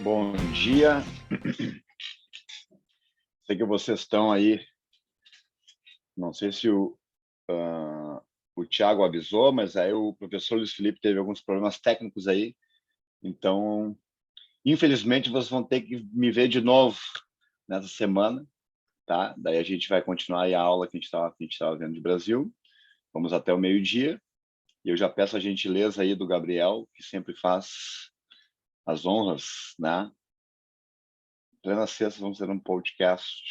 Bom dia. Sei que vocês estão aí. Não sei se o Thiago avisou, mas aí o professor Luiz Felipe teve alguns problemas técnicos aí. Então, infelizmente, vocês vão ter que me ver de novo nessa semana, tá? Daí a gente vai continuar aí a aula que a gente estava vendo de Brasil. Vamos até o meio-dia. E eu já peço a gentileza aí do Gabriel, que sempre faz as honras, né? Plena sexta vamos ter um podcast.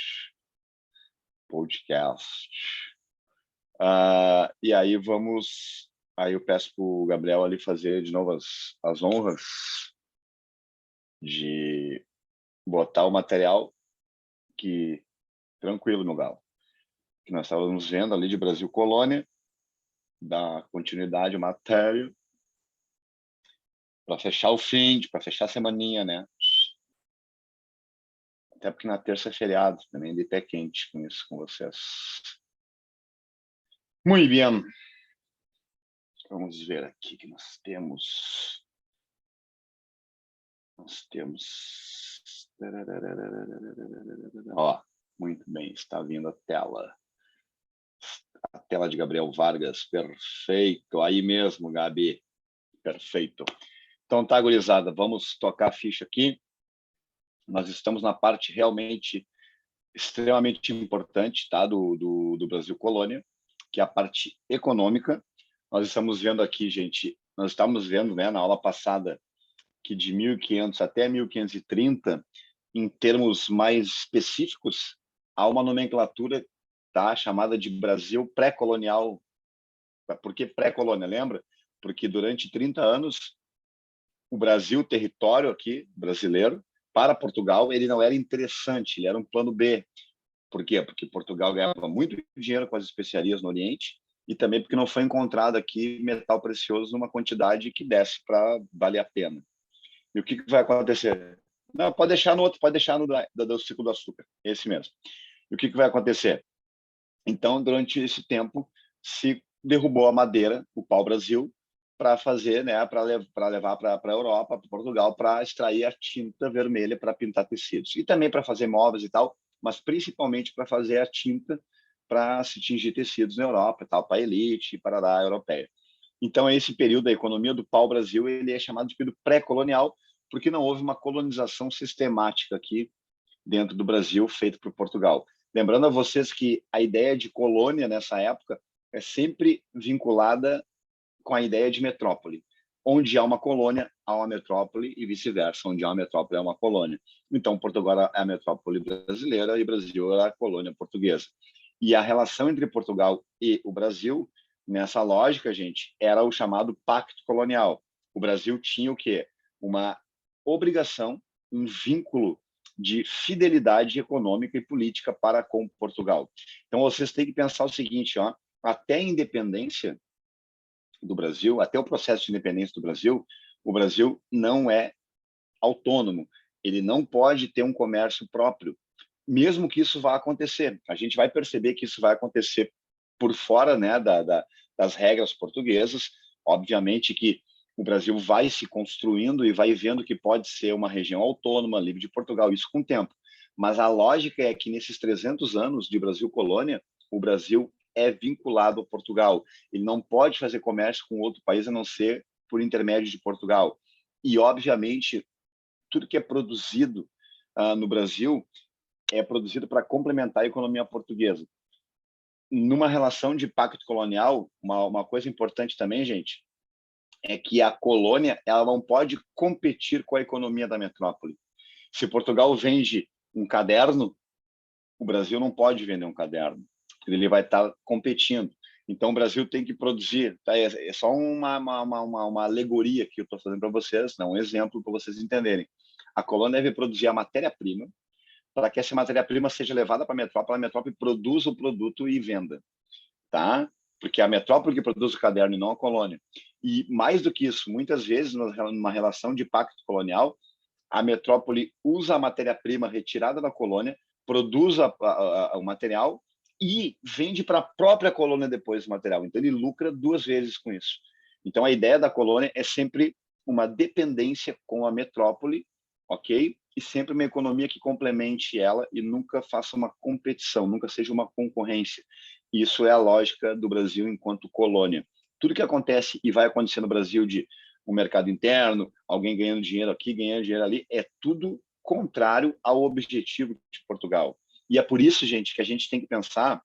E aí aí eu peço para o Gabriel ali fazer de novo as honras de botar o material que, tranquilo, meu galo, que nós estávamos vendo ali de Brasil Colônia, dar continuidade ao matéria, para fechar o para fechar a semaninha, né? Até porque na terça é feriado, também de pé quente com isso, com vocês. Muito bem. Vamos ver aqui que nós temos. Ó, muito bem, está vindo a tela de Gabriel Vargas, perfeito, aí mesmo, Gabi, perfeito. Então tá, gurizada, vamos tocar a ficha aqui. Nós estamos na parte realmente extremamente importante, tá, do Brasil Colônia, que é a parte econômica. Nós estamos vendo aqui, gente, nós estamos vendo, né, na aula passada, que de 1500 até 1530, em termos mais específicos, há uma nomenclatura, tá, chamada de Brasil pré-colonial. Por que pré-colônia? Lembra? Porque durante 30 anos, o Brasil, território aqui brasileiro, para Portugal, ele não era interessante, ele era um plano B. Por quê? Porque Portugal ganhava muito dinheiro com as especiarias no Oriente e também porque não foi encontrado aqui metal precioso numa quantidade que desse para valer a pena. E o que vai acontecer? Não, pode deixar no outro, pode deixar no do ciclo do açúcar, esse mesmo. E o que vai acontecer? Então, durante esse tempo, se derrubou a madeira, o pau-brasil, para fazer, né, para levar para a Europa, para Portugal, para extrair a tinta vermelha para pintar tecidos. E também para fazer móveis e tal, mas principalmente para fazer a tinta para se tingir tecidos na Europa, tal, para a elite, para a europeia. Então, esse período da economia do pau-brasil, ele é chamado de período pré-colonial, porque não houve uma colonização sistemática aqui dentro do Brasil, feita por Portugal. Lembrando a vocês que a ideia de colônia nessa época é sempre vinculada com a ideia de metrópole. Onde há uma colônia, há uma metrópole e vice-versa. Onde há uma metrópole, há uma colônia. Então, Portugal é a metrópole brasileira e Brasil é a colônia portuguesa. E a relação entre Portugal e o Brasil, nessa lógica, gente, era o chamado pacto colonial. O Brasil tinha o quê? Uma obrigação, um vínculo de fidelidade econômica e política para com Portugal. Então, vocês têm que pensar o seguinte, ó, até a independência do Brasil, até o processo de independência do Brasil, o Brasil não é autônomo, ele não pode ter um comércio próprio, mesmo que isso vá acontecer. A gente vai perceber que isso vai acontecer por fora, né, das regras portuguesas. Obviamente que o Brasil vai se construindo e vai vendo que pode ser uma região autônoma, livre de Portugal, isso com o tempo. Mas a lógica é que nesses 300 anos de Brasil colônia, o Brasil é vinculado a Portugal. Ele não pode fazer comércio com outro país a não ser por intermédio de Portugal. E, obviamente, tudo que é produzido no Brasil é produzido para complementar a economia portuguesa. Numa relação de pacto colonial, uma coisa importante também, gente, é que a colônia ela não pode competir com a economia da metrópole. Se Portugal vende um caderno, o Brasil não pode vender um caderno, porque ele vai estar competindo. Então, o Brasil tem que produzir. Tá? É só uma alegoria que eu estou fazendo para vocês, não, um exemplo para vocês entenderem. A colônia deve produzir a matéria-prima para que essa matéria-prima seja levada para a metrópole produza o produto e venda. Tá? Porque é a metrópole que produz o caderno e não a colônia. E mais do que isso, muitas vezes, numa relação de pacto colonial, a metrópole usa a matéria-prima retirada da colônia, produz o material e vende para a própria colônia depois o material. Então, ele lucra duas vezes com isso. Então, a ideia da colônia é sempre uma dependência com a metrópole, ok? E sempre uma economia que complemente ela e nunca faça uma competição, nunca seja uma concorrência. Isso é a lógica do Brasil enquanto colônia. Tudo que acontece e vai acontecer no Brasil de um mercado interno, alguém ganhando dinheiro aqui, ganhando dinheiro ali, é tudo contrário ao objetivo de Portugal. E é por isso, gente, que a gente tem que pensar,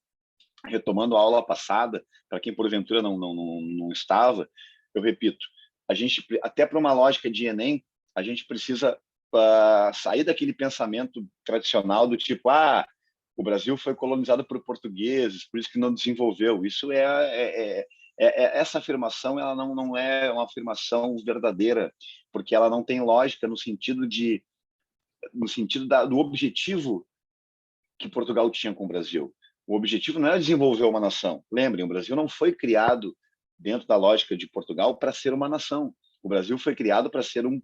retomando a aula passada, para quem porventura não estava, eu repito, a gente, até para uma lógica de Enem, a gente precisa sair daquele pensamento tradicional do tipo, o Brasil foi colonizado por portugueses, por isso que não desenvolveu. Isso essa afirmação, ela não é uma afirmação verdadeira, porque ela não tem lógica no sentido do objetivo que Portugal tinha com o Brasil. O objetivo não era desenvolver uma nação. Lembrem, o Brasil não foi criado dentro da lógica de Portugal para ser uma nação. O Brasil foi criado para ser um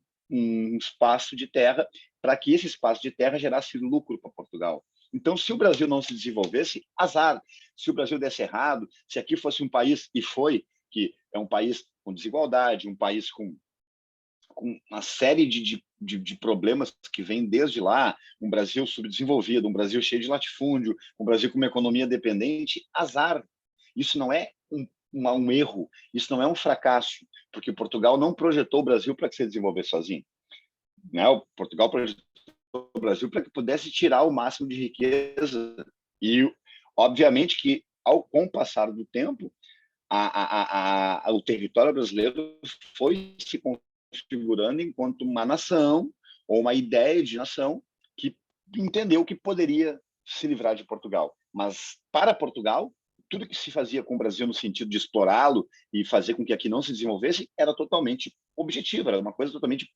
espaço de terra, para que esse espaço de terra gerasse lucro para Portugal. Então, se o Brasil não se desenvolvesse, azar. Se o Brasil desse errado, se aqui fosse um país, e foi, que é um país com desigualdade, um país com uma série de problemas que vêm desde lá, um Brasil subdesenvolvido, um Brasil cheio de latifúndio, um Brasil com uma economia dependente, azar. Isso não é um erro, isso não é um fracasso, porque Portugal não projetou o Brasil para que se desenvolvesse sozinho. Né? O Portugal projetou o Brasil para que pudesse tirar o máximo de riqueza. E, obviamente, que com o passar do tempo, o território brasileiro foi se configurando enquanto uma nação ou uma ideia de nação que entendeu que poderia se livrar de Portugal. Mas para Portugal, tudo que se fazia com o Brasil no sentido de explorá-lo e fazer com que aqui não se desenvolvesse era totalmente objetivo, era uma coisa totalmente,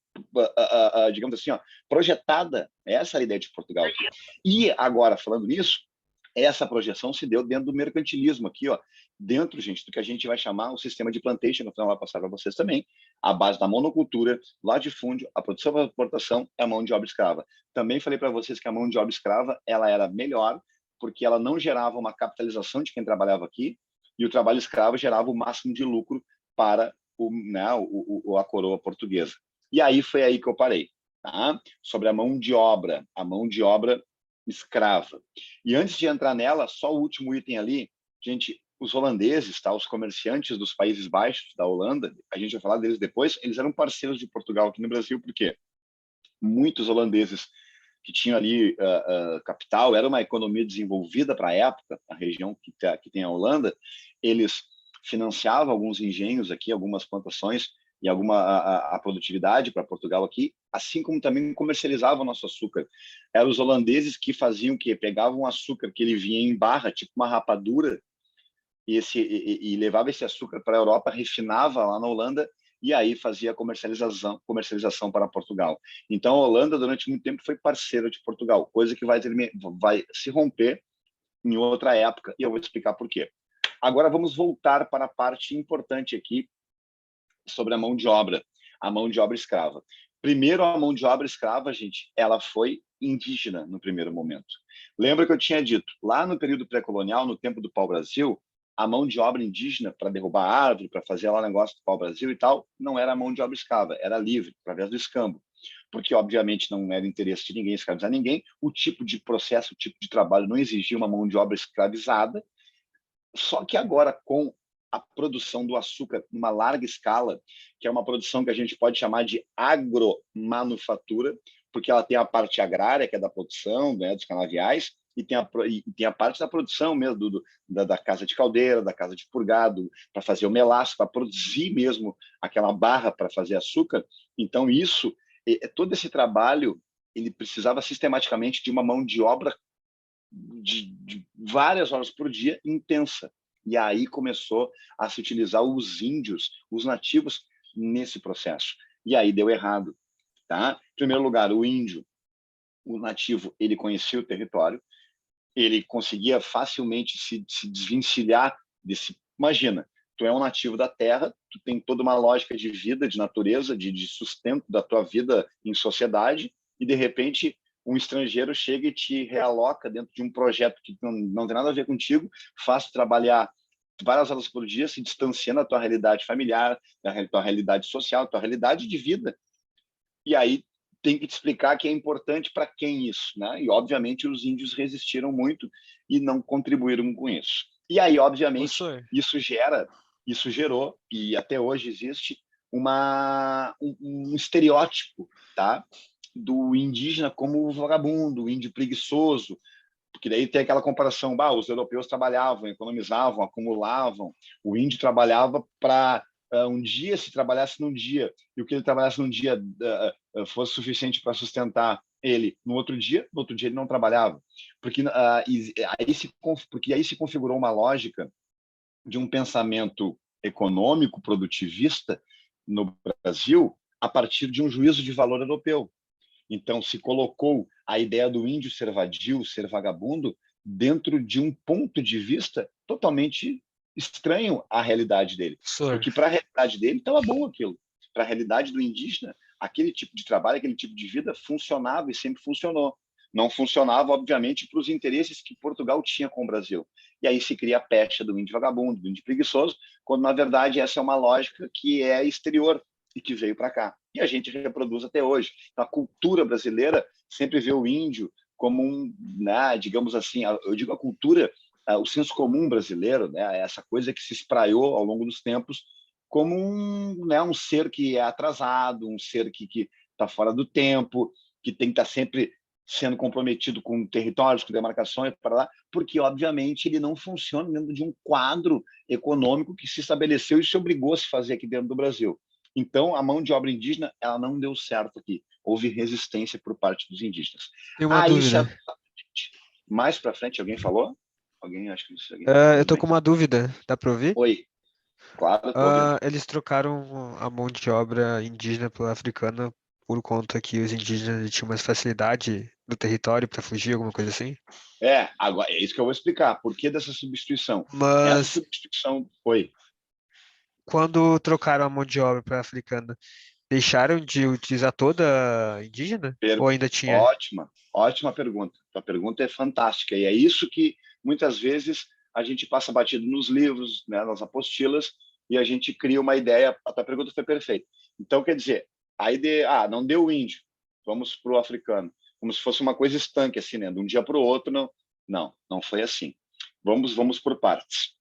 digamos assim, projetada. Essa era a ideia de Portugal. E agora, falando nisso, essa projeção se deu dentro do mercantilismo aqui, dentro, gente, do que a gente vai chamar o sistema de plantation, no final vai passar para vocês também, a base da monocultura, latifúndio, a produção para exportação é a mão de obra escrava. Também falei para vocês que a mão de obra escrava ela era melhor, porque ela não gerava uma capitalização de quem trabalhava aqui, e o trabalho escravo gerava o máximo de lucro para a coroa portuguesa. E aí foi aí que eu parei, tá? Sobre a mão de obra escrava. E antes de entrar nela, só o último item ali, gente, os holandeses, tá? Os comerciantes dos Países Baixos, da Holanda, a gente vai falar deles depois, eles eram parceiros de Portugal aqui no Brasil, porque muitos holandeses que tinham ali capital, era uma economia desenvolvida para a época, a região que tem a Holanda, eles financiavam alguns engenhos aqui, algumas plantações e a produtividade para Portugal aqui, assim como também comercializavam nosso açúcar. Eram os holandeses que faziam o quê? Pegavam o açúcar que ele vinha em barra, tipo uma rapadura, e levava esse açúcar para a Europa, refinava lá na Holanda, e aí fazia a comercialização para Portugal. Então, a Holanda, durante muito tempo, foi parceira de Portugal, coisa que vai se romper em outra época, e eu vou explicar por quê. Agora, vamos voltar para a parte importante aqui, sobre a mão de obra escrava. Primeiro, a mão de obra escrava, gente, ela foi indígena no primeiro momento. Lembra que eu tinha dito, lá no período pré-colonial, no tempo do pau-brasil, a mão de obra indígena para derrubar árvore, para fazer lá o negócio do pau-brasil e tal, não era a mão de obra escrava, era livre, através do escambo. Porque, obviamente, não era interesse de ninguém escravizar ninguém, o tipo de processo, o tipo de trabalho não exigia uma mão de obra escravizada. Só que agora, com a produção do açúcar numa larga escala, que é uma produção que a gente pode chamar de agromanufatura, porque ela tem a parte agrária, que é da produção, né, dos canaviais, e tem a parte da produção mesmo, da casa de caldeira, da casa de purgado, para fazer o melaço, para produzir mesmo aquela barra para fazer açúcar. Então, todo esse trabalho, ele precisava sistematicamente de uma mão de obra de várias horas por dia, intensa. E aí começou a se utilizar os índios, os nativos, nesse processo. E aí deu errado. Tá? Em primeiro lugar, o índio, o nativo, ele conhecia o território, ele conseguia facilmente se desvencilhar desse... Imagina, tu é um nativo da terra, tu tem toda uma lógica de vida, de natureza, de sustento da tua vida em sociedade, e de repente um estrangeiro chega e te realoca dentro de um projeto que não tem nada a ver contigo, faz trabalhar várias horas por dia, se distanciando da tua realidade familiar, da tua realidade social, da tua realidade de vida. E aí tem que te explicar que é importante para quem isso, né? E, obviamente, os índios resistiram muito e não contribuíram com isso. E aí, obviamente, isso gerou, e até hoje existe, um estereótipo, tá? Do indígena como o vagabundo, o índio preguiçoso, porque daí tem aquela comparação, os europeus trabalhavam, economizavam, acumulavam, o índio trabalhava para um dia, se trabalhasse num dia, e o que ele trabalhasse num dia fosse suficiente para sustentar ele no outro dia ele não trabalhava. Porque aí se configurou uma lógica de um pensamento econômico, produtivista no Brasil, a partir de um juízo de valor europeu. Então, se colocou a ideia do índio ser vadio, ser vagabundo, dentro de um ponto de vista totalmente estranho à realidade dele. Professor, Porque para a realidade dele estava bom aquilo. Para a realidade do indígena, aquele tipo de trabalho, aquele tipo de vida funcionava e sempre funcionou. Não funcionava, obviamente, para os interesses que Portugal tinha com o Brasil. E aí se cria a pecha do índio vagabundo, do índio preguiçoso, quando, na verdade, essa é uma lógica que é exterior e que veio para cá. E a gente reproduz até hoje. Então, a cultura brasileira sempre vê o índio como né, digamos assim, eu digo a cultura, o senso comum brasileiro, né, essa coisa que se espraiou ao longo dos tempos como um ser que é atrasado, um ser que está fora do tempo, que tem que estar sempre sendo comprometido com territórios, com demarcações, para lá, porque, obviamente, ele não funciona dentro de um quadro econômico que se estabeleceu e se obrigou a se fazer aqui dentro do Brasil. Então, a mão de obra indígena ela não deu certo aqui. Houve resistência por parte dos indígenas. tenho uma Aí, dúvida. mais para frente, alguém falou? Alguém, acho que não sei, alguém está Eu falando tô bem. com uma dúvida, dá pra ouvir? Oi, claro, estou ouvindo. Eles trocaram a mão de obra indígena pela africana por conta que os indígenas tinham mais facilidade no território para fugir, alguma coisa assim? Agora, é isso que eu vou explicar. Por que dessa substituição? Essa Mas substituição foi quando trocaram a mão de obra para africana, deixaram de utilizar toda a indígena? Ou ainda tinha? ótima, ótima pergunta. A pergunta é fantástica. E é isso que, muitas vezes, a gente passa batido nos livros, né, nas apostilas, e a gente cria uma ideia. A tua pergunta foi perfeita. Então, quer dizer, a ideia, não deu o índio, vamos para o africano. Como se fosse uma coisa estanque, assim, né? De um dia para o outro, não. Não foi assim. Vamos por partes.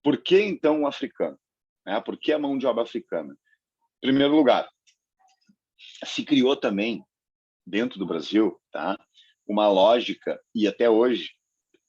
Por que, então, o africano? Por que a mão de obra africana? Em primeiro lugar, se criou também dentro do Brasil, tá? Uma lógica, e até hoje,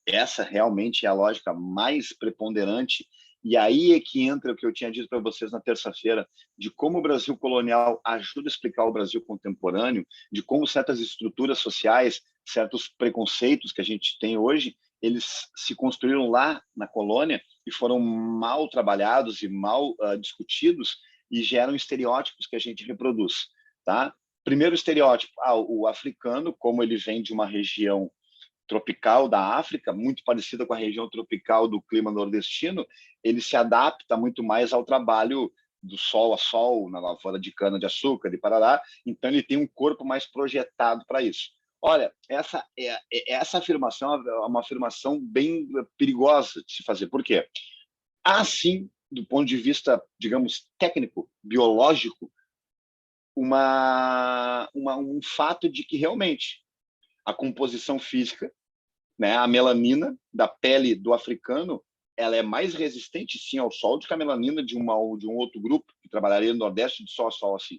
essa realmente é a lógica mais preponderante, e aí é que entra o que eu tinha dito para vocês na terça-feira, de como o Brasil colonial ajuda a explicar o Brasil contemporâneo, de como certas estruturas sociais, certos preconceitos que a gente tem hoje, eles se construíram lá na colônia e foram mal trabalhados e mal discutidos e geram estereótipos que a gente reproduz, tá? Primeiro estereótipo, o africano, como ele vem de uma região tropical da África, muito parecida com a região tropical do clima nordestino, ele se adapta muito mais ao trabalho do sol a sol, na lavoura de cana-de-açúcar, de Parará, então ele tem um corpo mais projetado para isso. Olha, essa afirmação é uma afirmação bem perigosa de se fazer. Por quê? Há, sim, do ponto de vista, digamos, técnico, biológico, um fato de que realmente a composição física, né, a melanina da pele do africano, ela é mais resistente, sim, ao sol do que a melanina de um outro grupo que trabalharia no Nordeste de sol a sol, assim.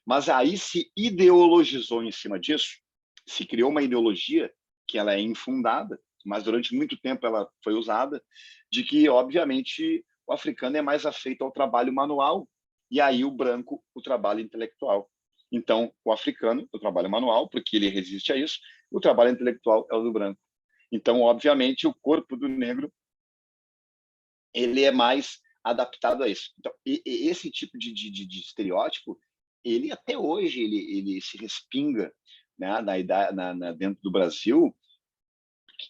Mas aí se ideologizou em cima disso, se criou uma ideologia que ela é infundada, mas durante muito tempo ela foi usada, de que, obviamente, o africano é mais afeito ao trabalho manual e aí o branco, o trabalho intelectual. Então, o africano, o trabalho manual, porque ele resiste a isso, o trabalho intelectual é o do branco. Então, obviamente, o corpo do negro ele é mais adaptado a isso. Então, esse tipo de estereótipo, ele até hoje ele se respinga, né, dentro do Brasil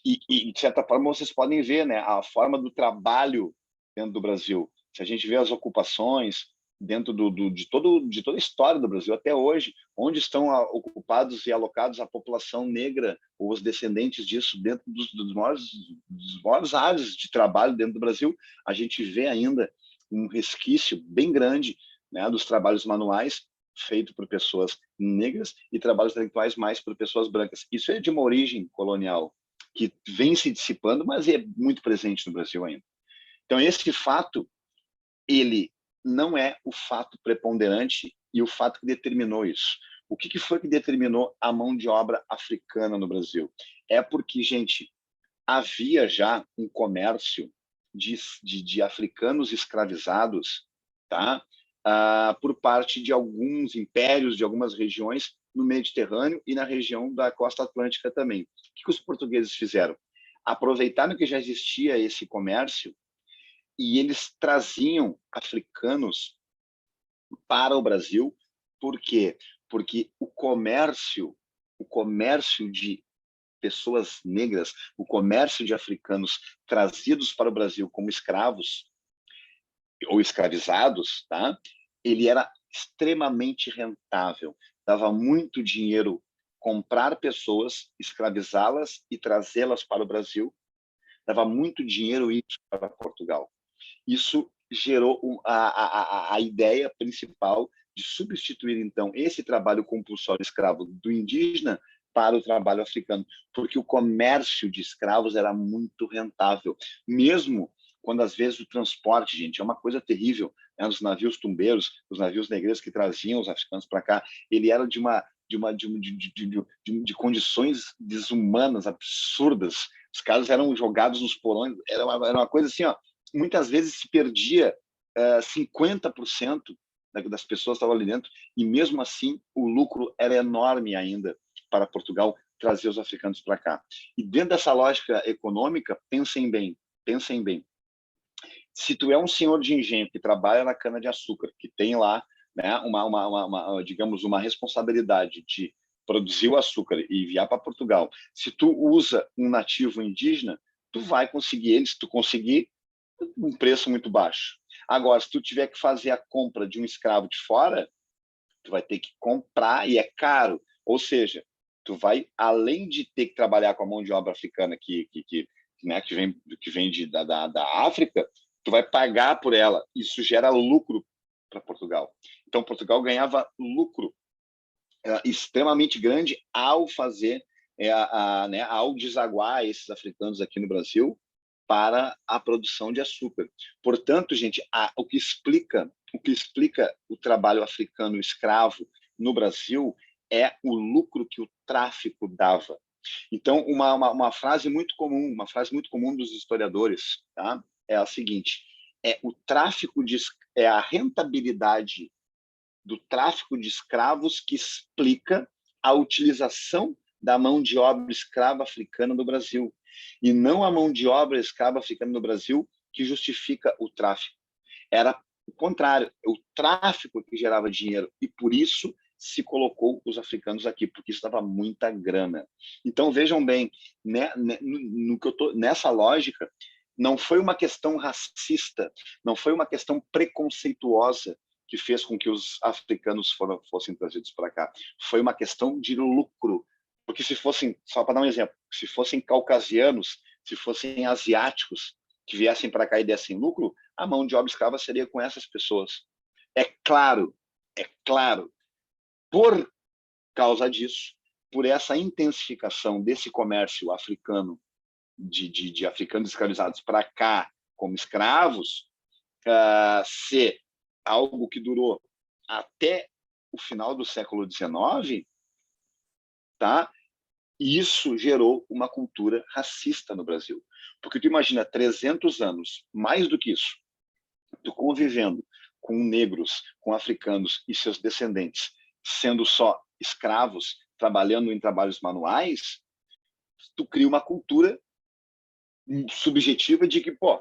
e, de certa forma, vocês podem ver, né, a forma do trabalho dentro do Brasil. Se a gente vê as ocupações dentro de toda a história do Brasil até hoje, onde estão ocupados e alocados a população negra ou os descendentes disso dentro dos maiores áreas de trabalho dentro do Brasil, a gente vê ainda um resquício bem grande, né, dos trabalhos manuais feito por pessoas negras e trabalhos intelectuais mais por pessoas brancas. Isso é de uma origem colonial que vem se dissipando, mas é muito presente no Brasil ainda. Então, esse fato, ele não é o fato preponderante e o fato que determinou isso. O que foi que determinou a mão de obra africana no Brasil? É porque, gente, havia já um comércio de africanos escravizados, tá? Por parte de alguns impérios, de algumas regiões no Mediterrâneo e na região da costa atlântica também. O que os portugueses fizeram? Aproveitaram que já existia esse comércio e eles traziam africanos para o Brasil. Por quê? Porque o comércio de pessoas negras, o comércio de africanos trazidos para o Brasil como escravos ou escravizados, tá? Ele era extremamente rentável, dava muito dinheiro comprar pessoas, escravizá-las e trazê-las para o Brasil, dava muito dinheiro ir para Portugal. Isso gerou a ideia principal de substituir, então, esse trabalho compulsório escravo do indígena para o trabalho africano, porque o comércio de escravos era muito rentável, mesmo quando, às vezes, o transporte, gente, é uma coisa terrível, né? Os navios tumbeiros, os navios negreiros que traziam os africanos para cá, ele era de condições desumanas, absurdas. Os caras eram jogados nos porões, era uma coisa assim, ó, muitas vezes se perdia 50% das pessoas que estavam ali dentro, e mesmo assim o lucro era enorme ainda para Portugal trazer os africanos para cá. E dentro dessa lógica econômica, pensem bem, se tu é um senhor de engenho que trabalha na cana-de-açúcar, que tem lá, né, digamos, uma responsabilidade de produzir o açúcar e enviar para Portugal, se tu usa um nativo indígena, tu vai conseguir ele, se tu conseguir, um preço muito baixo. Agora, se tu tiver que fazer a compra de um escravo de fora, tu vai ter que comprar e é caro. Ou seja, tu vai, além de ter que trabalhar com a mão de obra africana né, que vem da África, tu vai pagar por ela. Isso gera lucro para Portugal. Então, Portugal ganhava lucro extremamente grande ao fazer, né, ao desaguar esses africanos aqui no Brasil para a produção de açúcar. Portanto, gente, o que explica o trabalho africano escravo no Brasil é o lucro que o tráfico dava. Então, uma frase muito comum dos historiadores, tá? É a seguinte: é a rentabilidade do tráfico de escravos que explica a utilização da mão de obra escrava africana no Brasil, e não a mão de obra escrava africana no Brasil que justifica o tráfico. Era o contrário, o tráfico que gerava dinheiro, e por isso se colocou os africanos aqui, porque isso dava muita grana. Então, vejam bem, né, nessa lógica, não foi uma questão racista, não foi uma questão preconceituosa que fez com que os africanos fossem trazidos para cá. Foi uma questão de lucro. Porque se fossem, só para dar um exemplo, se fossem caucasianos, se fossem asiáticos que viessem para cá e dessem lucro, a mão de obra escrava seria com essas pessoas. É claro, por causa disso, por essa intensificação desse comércio africano, de africanos escravizados para cá como escravos, ser algo que durou até o final do século XIX, tá? Isso gerou uma cultura racista no Brasil. Porque tu imagina 300 anos, mais do que isso, tu convivendo com negros, com africanos e seus descendentes, sendo só escravos, trabalhando em trabalhos manuais, tu cria uma cultura subjetiva de que, pô,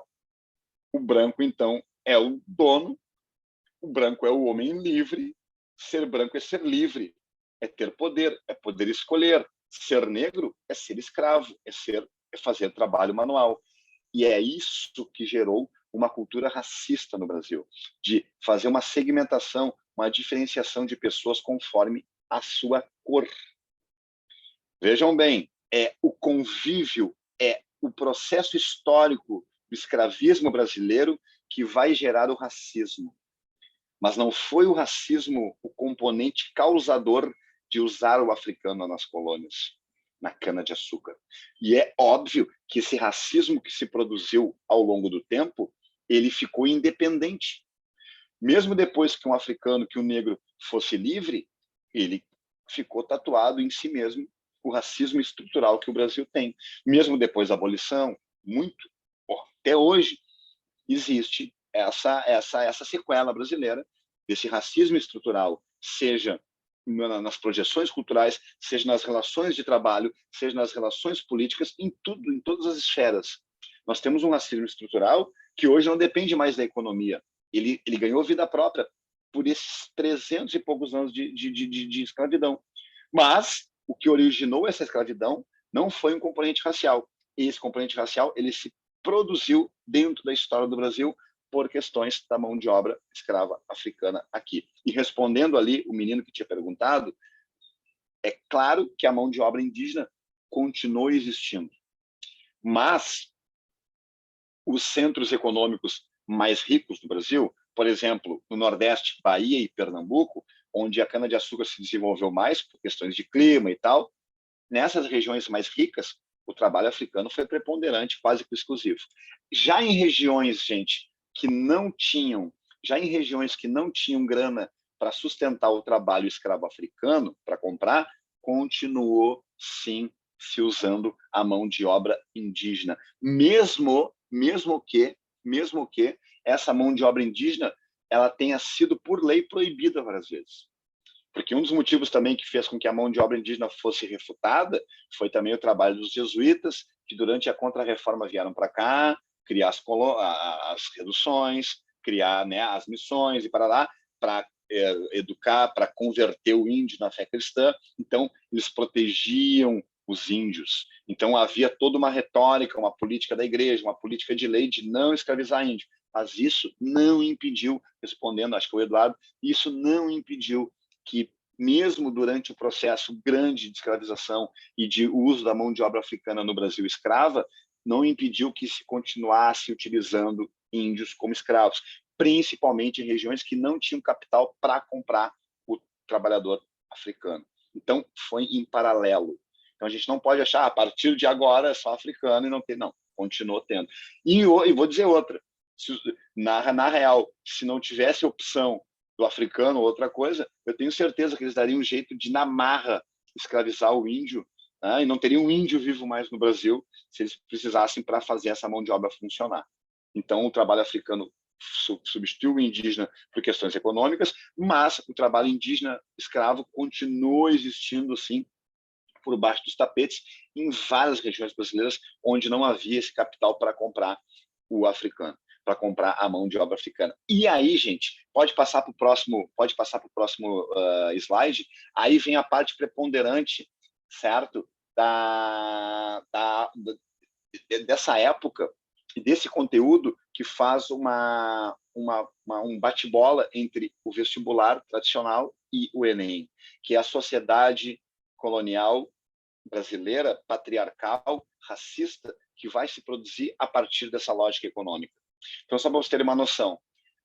o branco, então, é o dono, o branco é o homem livre, ser branco é ser livre, é ter poder, é poder escolher. Ser negro é ser escravo, é fazer trabalho manual. E é isso que gerou uma cultura racista no Brasil, de fazer uma segmentação, uma diferenciação de pessoas conforme a sua cor. Vejam bem, o convívio, o processo histórico do escravismo brasileiro que vai gerar o racismo. mas não foi o racismo o componente causador de usar o africano nas colônias, na cana-de-açúcar. E é óbvio que esse racismo que se produziu ao longo do tempo, ele ficou independente. Mesmo depois que um africano, que um negro fosse livre, ele ficou tatuado em si mesmo o racismo estrutural que o Brasil tem. Mesmo depois da abolição, até hoje, existe essa sequela brasileira desse racismo estrutural, seja nas projeções culturais, seja nas relações de trabalho, seja nas relações políticas, em tudo, em todas as esferas. Nós temos um racismo estrutural que hoje não depende mais da economia. Ele ganhou vida própria por esses 300 e poucos anos de escravidão. Mas o que originou essa escravidão não foi um componente racial. E esse componente racial ele se produziu dentro da história do Brasil por questões da mão de obra escrava africana aqui. E respondendo ali o menino que tinha perguntado, é claro que a mão de obra indígena continua existindo. Mas os centros econômicos mais ricos do Brasil, por exemplo, no Nordeste, Bahia e Pernambuco, onde a cana-de-açúcar se desenvolveu mais por questões de clima e tal, nessas regiões mais ricas, o trabalho africano foi preponderante, quase que exclusivo. Já em regiões, gente, que não tinham grana para sustentar o trabalho escravo africano, para comprar, continuou, sim, se usando a mão de obra indígena, mesmo que essa mão de obra indígena ela tenha sido, por lei, proibida várias vezes. Porque um dos motivos também que fez com que a mão de obra indígena fosse refutada foi também o trabalho dos jesuítas, que durante a Contra-Reforma vieram para cá, criar as reduções, criar, né, as missões e para lá, para educar, para converter o índio na fé cristã. Então, eles protegiam os índios. Então, havia toda uma retórica, uma política da igreja, uma política de lei de não escravizar índio. Mas isso não impediu, respondendo, acho que o Eduardo, isso não impediu que, mesmo durante o processo grande de escravização e de uso da mão de obra africana no Brasil escrava, não impediu que se continuasse utilizando índios como escravos, principalmente em regiões que não tinham capital para comprar o trabalhador africano. Então, foi em paralelo. Então, a gente não pode achar, a partir de agora é só africano e não tem, não, continuou tendo. E vou dizer outra, na real, se não tivesse opção do africano ou outra coisa, eu tenho certeza que eles dariam um jeito de, na marra, escravizar o índio, né? E não teria um índio vivo mais no Brasil se eles precisassem para fazer essa mão de obra funcionar. Então, o trabalho africano substituiu o indígena por questões econômicas, mas o trabalho indígena escravo continua existindo, sim, por baixo dos tapetes, em várias regiões brasileiras onde não havia esse capital para comprar o africano, para comprar a mão de obra africana. E aí, gente, pode passar para o próximo slide. Aí vem a parte preponderante, certo, dessa época e desse conteúdo que faz um bate-bola entre o vestibular tradicional e o Enem, que é a sociedade colonial brasileira, patriarcal, racista, que vai se produzir a partir dessa lógica econômica. Então, só para vocês terem uma noção,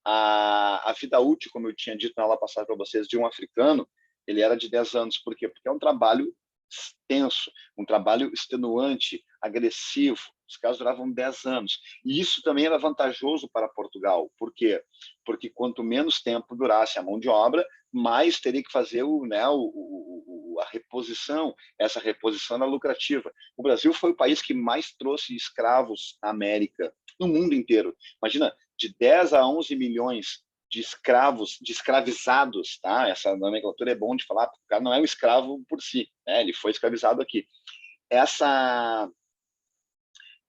a vida útil, como eu tinha dito na aula passada para vocês, de um africano, ele era de 10 anos. Por quê? Porque é um trabalho extenso, um trabalho extenuante, agressivo. Os casos duravam 10 anos. E isso também era vantajoso para Portugal. Por quê? Porque quanto menos tempo durasse a mão de obra, mais teria que fazer a reposição. Essa reposição era lucrativa. O Brasil foi o país que mais trouxe escravos à América, no mundo inteiro. Imagina, de 10 a 11 milhões de escravos, de escravizados, tá? Essa nomenclatura é bom de falar, porque o cara não é um escravo por si, né? Ele foi escravizado aqui.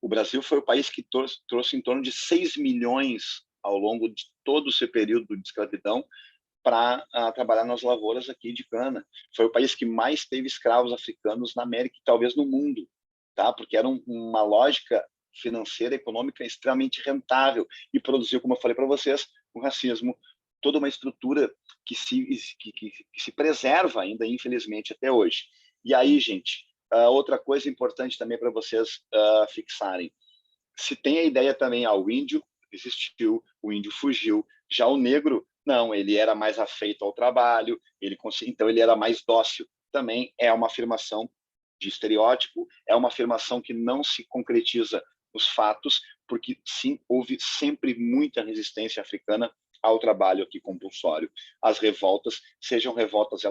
O Brasil foi o país que trouxe em torno de 6 milhões ao longo de todo o seu período de escravidão para trabalhar nas lavouras aqui de cana. Foi o país que mais teve escravos africanos na América e talvez no mundo, tá? Porque era uma lógica financeira, econômica extremamente rentável e produziu, como eu falei para vocês, o racismo, toda uma estrutura que se preserva ainda, infelizmente, até hoje. E aí, gente, outra coisa importante também para vocês fixarem, se tem a ideia também, o índio existiu, o índio fugiu, já o negro Não, ele era mais afeito ao trabalho, então ele era mais dócil. Também é uma afirmação de estereótipo, é uma afirmação que não se concretiza nos fatos, porque sim, houve sempre muita resistência africana ao trabalho aqui compulsório. As revoltas, sejam revoltas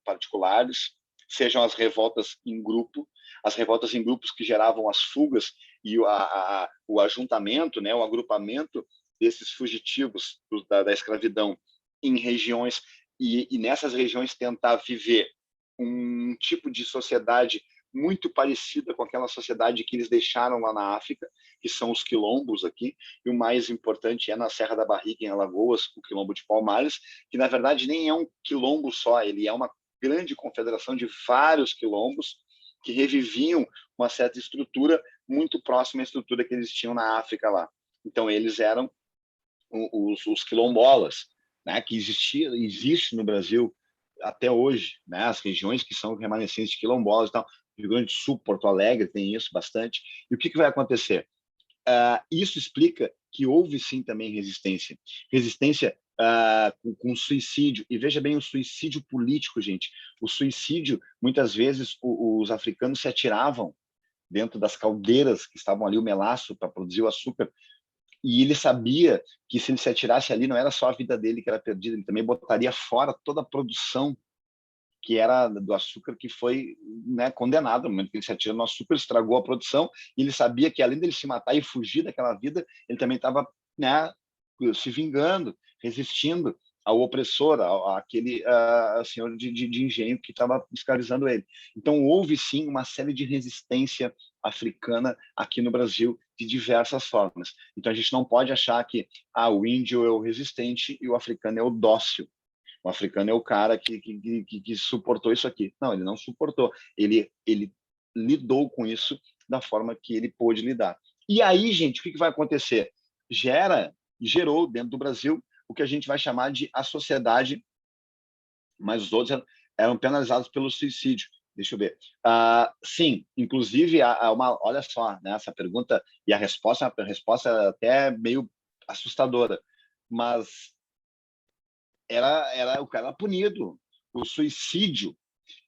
particulares, sejam as revoltas em grupo, as revoltas em grupos que geravam as fugas e o ajuntamento, né, o agrupamento desses fugitivos da escravidão em regiões e nessas regiões tentar viver um tipo de sociedade muito parecida com aquela sociedade que eles deixaram lá na África, que são os quilombos aqui, e o mais importante é na Serra da Barriga, em Alagoas, o quilombo de Palmares, que na verdade nem é um quilombo só, ele é uma grande confederação de vários quilombos que reviviam uma certa estrutura muito próxima à estrutura que eles tinham na África lá. Então eles eram os quilombolas, né, que existe no Brasil até hoje, né, as regiões que são remanescentes de quilombolas e tal. Rio Grande do Sul, Porto Alegre tem isso bastante. E o que vai acontecer? Isso explica que houve sim também resistência. Resistência com suicídio. E veja bem o suicídio político, gente. O suicídio, muitas vezes, os africanos se atiravam dentro das caldeiras que estavam ali, o melaço, para produzir o açúcar. E ele sabia que se ele se atirasse ali, não era só a vida dele que era perdida, ele também botaria fora toda a produção que era do açúcar, que foi, né, condenado. No momento que ele se atira no açúcar, estragou a produção, e ele sabia que além dele se matar e fugir daquela vida, ele também estava, né, se vingando, resistindo ao opressor, àquele senhor de engenho que estava escravizando ele. Então houve sim uma série de resistência africana aqui no Brasil de diversas formas. Então a gente não pode achar que o índio é o resistente e o africano é o dócil. O africano é o cara que suportou isso aqui. Não, ele não suportou. Ele lidou com isso da forma que ele pôde lidar. E aí, gente, o que vai acontecer? Gerou dentro do Brasil o que a gente vai chamar de a sociedade, mas os outros eram penalizados pelo suicídio. Deixa eu ver. Sim, inclusive, olha só, né, essa pergunta e a resposta é até meio assustadora, mas o cara era punido. O suicídio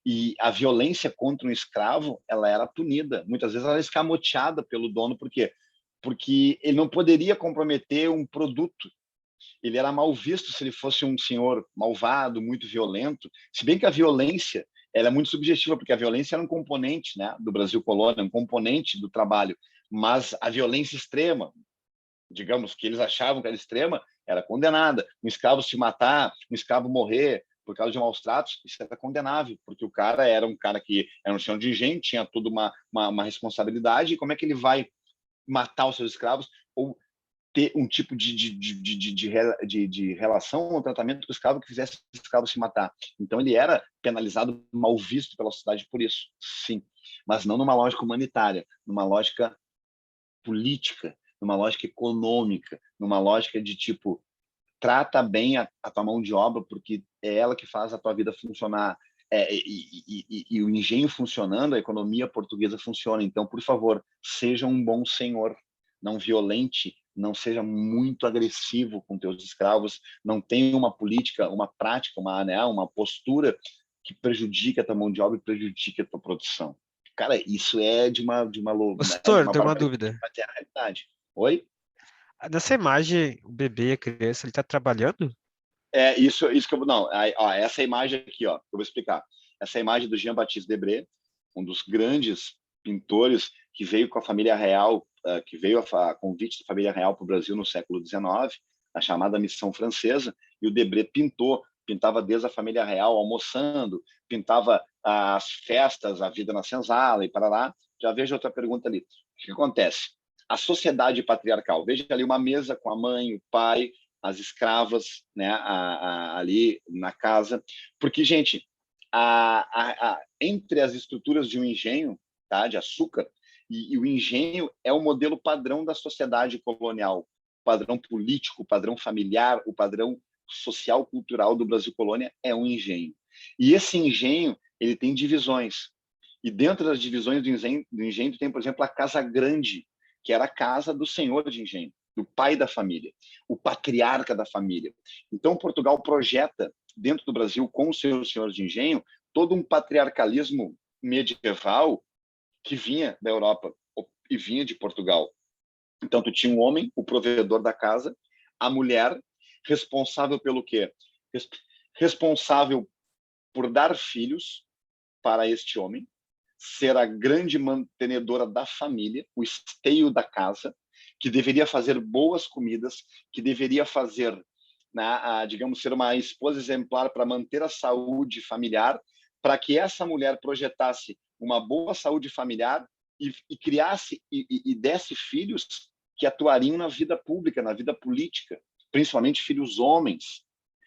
e a violência contra um escravo, ela era punida. Muitas vezes ela era escamoteada pelo dono, por quê? Porque ele não poderia comprometer um produto. Ele era mal visto se ele fosse um senhor malvado, muito violento. Se bem que a violência ela é muito subjetiva, porque a violência era um componente, né, do Brasil colônia, um componente do trabalho. Mas a violência extrema, digamos, que eles achavam que era extrema, era condenada. Um escravo se matar, um escravo morrer por causa de maus tratos, isso era condenável, porque o cara era um cara que era um senhor de engenho, tinha toda uma responsabilidade, e como é que ele vai matar os seus escravos ou ter um tipo de relação ou tratamento com o escravo que fizesse o escravo se matar? Então ele era penalizado, mal visto pela sociedade por isso, sim, mas não numa lógica humanitária, numa lógica política, numa lógica econômica, numa lógica de tipo, trata bem a tua mão de obra, porque é ela que faz a tua vida funcionar. E o engenho funcionando, a economia portuguesa funciona. Então, por favor, seja um bom senhor, não violente, não seja muito agressivo com teus escravos, não tenha uma política, uma prática, uma postura que prejudique a tua mão de obra e prejudique a tua produção. Cara, isso é de uma Pastor, tem uma barbaridade, dúvida. mas é a realidade. Oi? Nessa imagem, o bebê e a criança, ele tá trabalhando? Isso que eu não. Essa imagem aqui, ó, eu vou explicar. Essa imagem do Jean-Baptiste Debré, um dos grandes pintores que veio com a família real, que veio a convite da família real para o Brasil no século XIX, a chamada Missão Francesa, e o Debré pintava desde a família real almoçando, pintava as festas, a vida na senzala e para lá. Já vejo outra pergunta ali. O que acontece? A sociedade patriarcal. Veja ali uma mesa com a mãe, o pai, as escravas, né, ali na casa, porque, gente, entre as estruturas de um engenho, tá, de açúcar, e o engenho é o modelo padrão da sociedade colonial, o padrão político, o padrão familiar, o padrão social, cultural do Brasil colônia é um engenho. E esse engenho, ele tem divisões. E dentro das divisões do engenho tem, por exemplo, a Casa Grande, que era a casa do senhor de engenho. do pai da família, o patriarca da família. Então, Portugal projeta dentro do Brasil, com os seus senhores de engenho, todo um patriarcalismo medieval que vinha da Europa e vinha de Portugal. Então, tu tinha um homem, o provedor da casa, a mulher, responsável pelo quê? Responsável por dar filhos para este homem, ser a grande mantenedora da família, o esteio da casa, que deveria fazer boas comidas, que deveria fazer, né, digamos, ser uma esposa exemplar para manter a saúde familiar, para que essa mulher projetasse uma boa saúde familiar e criasse e desse filhos que atuariam na vida pública, na vida política, principalmente filhos homens.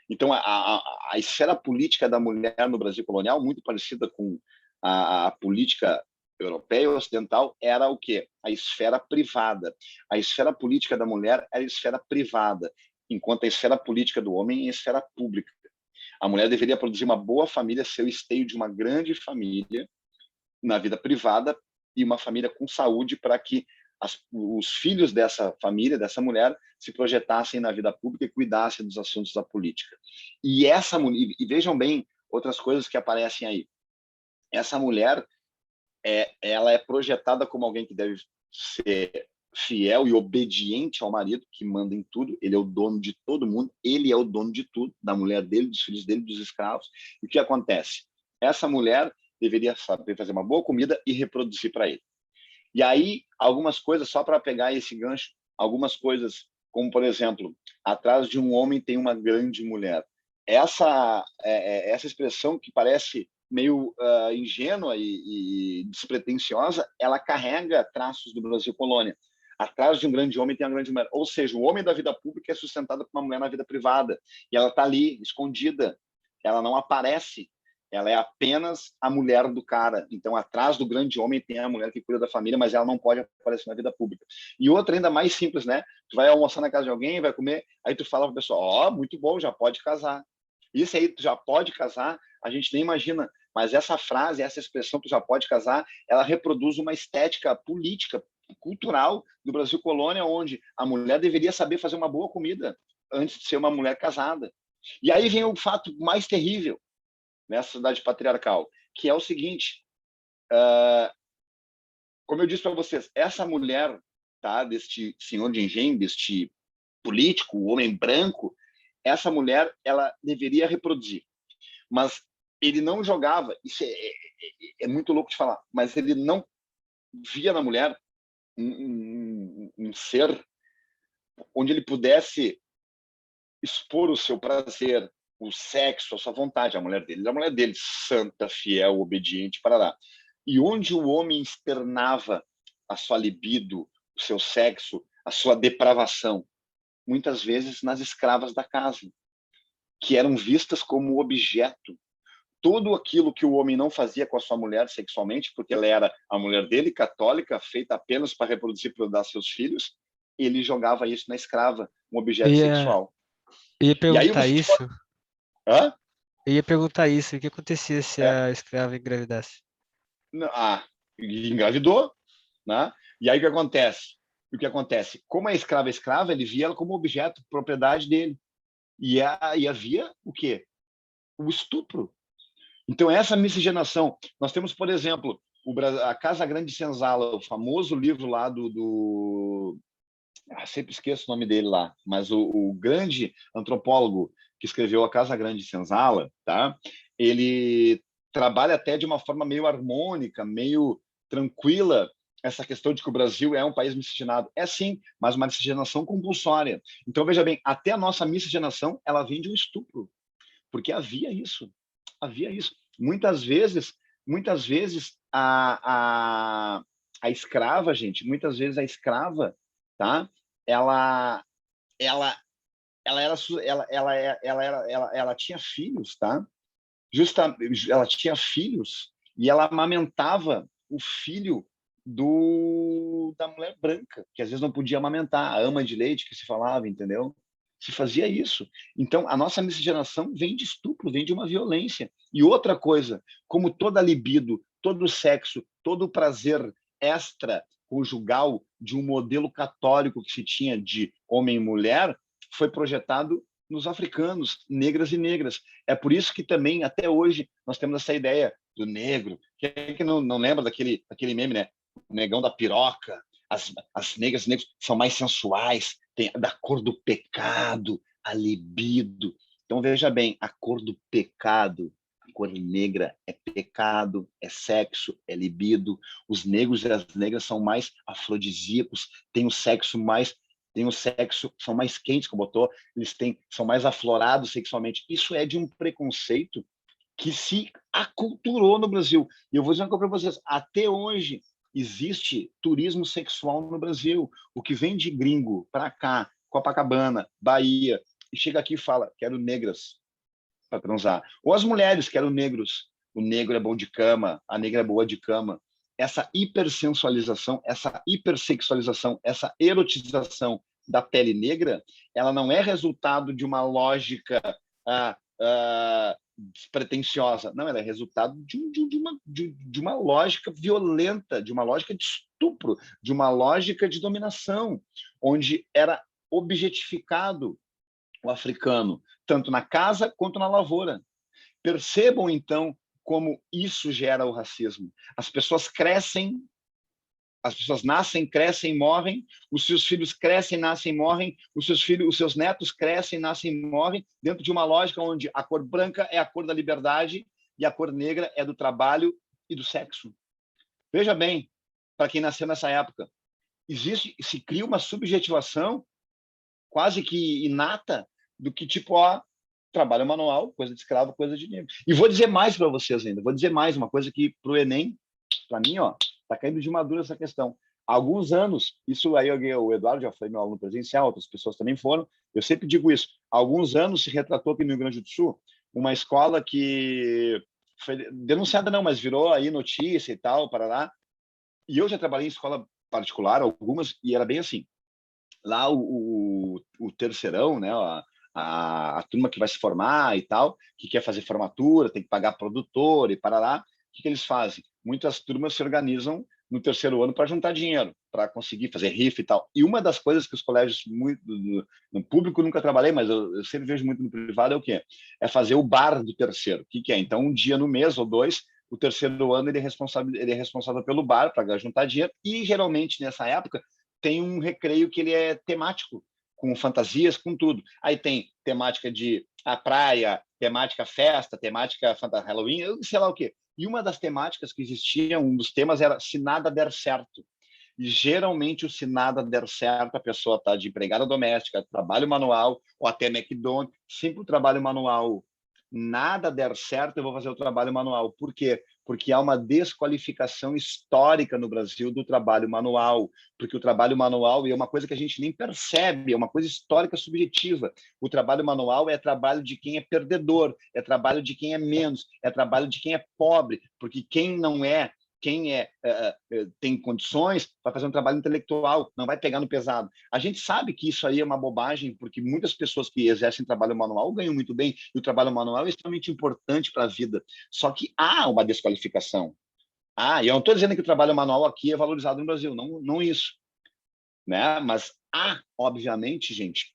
Então, a esfera política da mulher no Brasil colonial, muito parecida com a política europeia ocidental, era o quê? A esfera privada. A esfera política da mulher era a esfera privada, enquanto a esfera política do homem é a esfera pública. A mulher deveria produzir uma boa família, ser o esteio de uma grande família na vida privada e uma família com saúde para que os filhos dessa família, dessa mulher, se projetassem na vida pública e cuidassem dos assuntos da política. E vejam bem outras coisas que aparecem aí. Essa mulher, ela é projetada como alguém que deve ser fiel e obediente ao marido, que manda em tudo. Ele é o dono de todo mundo, ele é o dono de tudo, da mulher dele, dos filhos dele, dos escravos. E o que acontece? Essa mulher deveria saber fazer uma boa comida e reproduzir para ele. E aí, algumas coisas, só para pegar esse gancho, algumas coisas, como, por exemplo, atrás de um homem tem uma grande mulher. Essa expressão que parece meio ingênua e despretensiosa, ela carrega traços do Brasil colônia. Atrás de um grande homem tem uma grande mulher. Ou seja, o homem da vida pública é sustentado por uma mulher na vida privada. E ela está ali, escondida. Ela não aparece. Ela é apenas a mulher do cara. Então, atrás do grande homem tem a mulher que cuida da família, mas ela não pode aparecer na vida pública. E outra ainda mais simples, né? Tu vai almoçar na casa de alguém, vai comer, aí tu fala para a pessoa, ó, muito bom, já pode casar. Isso aí, tu já pode casar, a gente nem imagina. Mas essa frase, essa expressão, tu já pode casar, ela reproduz uma estética política, cultural do Brasil colônia, onde a mulher deveria saber fazer uma boa comida antes de ser uma mulher casada. E aí vem o fato mais terrível nessa sociedade patriarcal, que é o seguinte, como eu disse para vocês, essa mulher, tá, deste senhor de engenho, deste político, o homem branco, essa mulher, ela deveria reproduzir. Mas ele não jogava, isso é muito louco de falar, mas ele não via na mulher um ser onde ele pudesse expor o seu prazer, o sexo, a sua vontade, a mulher dele, santa, fiel, obediente, parará. E onde o homem externava a sua libido, o seu sexo, a sua depravação, muitas vezes nas escravas da casa, que eram vistas como objeto. Tudo aquilo que o homem não fazia com a sua mulher sexualmente, porque ela era a mulher dele, católica, feita apenas para reproduzir, para dar seus filhos, ele jogava isso na escrava, um objeto sexual. Eu ia E aí perguntar isso. Hã? Eu ia perguntar isso. O que acontecia se a escrava engravidasse? Engravidou, né? E aí o que acontece? Como a escrava é escrava, ele via ela como objeto, propriedade dele. E havia o quê? O estupro. Então, essa miscigenação. Nós temos, por exemplo, a Casa Grande de Senzala, o famoso livro lá sempre esqueço o nome dele lá, mas o grande antropólogo que escreveu A Casa Grande de Senzala, tá? Ele trabalha até de uma forma meio harmônica, meio tranquila, essa questão de que o Brasil é um país miscigenado. É sim, mas uma miscigenação compulsória. Então, veja bem, até a nossa miscigenação, ela vem de um estupro, porque havia isso. Muitas vezes a escrava, gente, tá? Ela tinha filhos, tá? Ela tinha filhos e ela amamentava o filho da mulher branca, que às vezes não podia amamentar, a ama de leite que se falava, entendeu? Se fazia isso. Então, a nossa miscigenação vem de estupro, vem de uma violência. E outra coisa, como toda libido, todo sexo, todo prazer extra conjugal de um modelo católico que se tinha de homem e mulher foi projetado nos africanos, negras e negras. É por isso que também, até hoje, nós temos essa ideia do negro. Quem é que não lembra daquele meme, né? O negão da piroca, as negras e negros são mais sensuais, tem da cor do pecado, a libido. Então, veja bem, a cor do pecado, a cor negra é pecado, é sexo, é libido. Os negros e as negras são mais afrodisíacos, têm o sexo, são mais quentes, como botou, são mais aflorados sexualmente. Isso é de um preconceito que se aculturou no Brasil. E eu vou dizer uma coisa para vocês, até hoje existe turismo sexual no Brasil. O que vem de gringo para cá, Copacabana, Bahia, e chega aqui e fala, quero negras para transar. Ou as mulheres, quero negros. O negro é bom de cama, a negra é boa de cama. Essa hipersensualização, essa hipersexualização, essa erotização da pele negra, ela não é resultado de uma lógica despretensiosa. Não, ela é resultado de uma lógica violenta, de uma lógica de estupro, de uma lógica de dominação, onde era objetificado o africano, tanto na casa quanto na lavoura. Percebam, então, como isso gera o racismo. As pessoas crescem, as pessoas nascem, crescem, morrem, os seus filhos crescem, nascem, morrem, os seus netos crescem, nascem, morrem, dentro de uma lógica onde a cor branca é a cor da liberdade e a cor negra é do trabalho e do sexo. Veja bem, para quem nasceu nessa época, se cria uma subjetivação quase que inata do que tipo, trabalho manual, coisa de escravo, coisa de negro. E vou dizer mais para vocês ainda, vou dizer mais, uma coisa que para o Enem, para mim, está caindo de madura essa questão. Há alguns anos, isso aí o Eduardo já foi meu aluno presencial, outras pessoas também foram, eu sempre digo isso, há alguns anos se retratou aqui no Rio Grande do Sul uma escola que foi denunciada não, mas virou aí notícia e tal, para lá. E eu já trabalhei em escola particular, algumas, e era bem assim. Lá o terceirão, né, a turma que vai se formar e tal, que quer fazer formatura, tem que pagar produtor e para lá, o que eles fazem? Muitas turmas se organizam no terceiro ano para juntar dinheiro, para conseguir fazer rifa e tal. E uma das coisas que os colégios, no público nunca trabalhei, mas eu sempre vejo muito no privado, é o quê? É fazer o bar do terceiro. O que é? Então, um dia no mês ou dois, o terceiro ano ele é responsável pelo bar para juntar dinheiro e, geralmente, nessa época, tem um recreio que ele é temático, com fantasias, com tudo. Aí tem temática de a praia, temática festa, temática Halloween, sei lá o quê. E uma das temáticas que existia, um dos temas era se nada der certo. E geralmente o se nada der certo, a pessoa está de empregada doméstica, trabalho manual, ou até McDonald's, sempre o trabalho manual. Nada der certo, eu vou fazer o trabalho manual. Por quê? Porque há uma desqualificação histórica no Brasil do trabalho manual, porque o trabalho manual é uma coisa que a gente nem percebe, é uma coisa histórica subjetiva. O trabalho manual é trabalho de quem é perdedor, é trabalho de quem é menos, é trabalho de quem é pobre, porque quem não é, tem condições para fazer um trabalho intelectual, não vai pegar no pesado. A gente sabe que isso aí é uma bobagem, porque muitas pessoas que exercem trabalho manual ganham muito bem, e o trabalho manual é extremamente importante para a vida. Só que há uma desqualificação. E eu não estou dizendo que o trabalho manual aqui é valorizado no Brasil, não isso. Né? Mas há, obviamente, gente,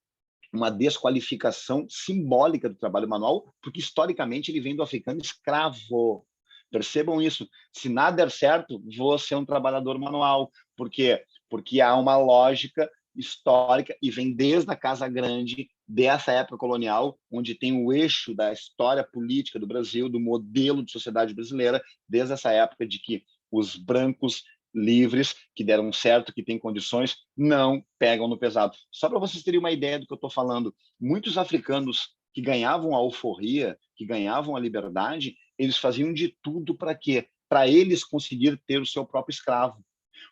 uma desqualificação simbólica do trabalho manual, porque historicamente ele vem do africano escravo. Percebam isso. Se nada der certo, vou ser um trabalhador manual. Por quê? Porque há uma lógica histórica e vem desde a Casa Grande, dessa época colonial, onde tem o eixo da história política do Brasil, do modelo de sociedade brasileira, desde essa época de que os brancos livres, que deram certo, que têm condições, não pegam no pesado. Só para vocês terem uma ideia do que eu estou falando, muitos africanos que ganhavam a alforria, que ganhavam a liberdade, eles faziam de tudo para quê? Para eles conseguir ter o seu próprio escravo.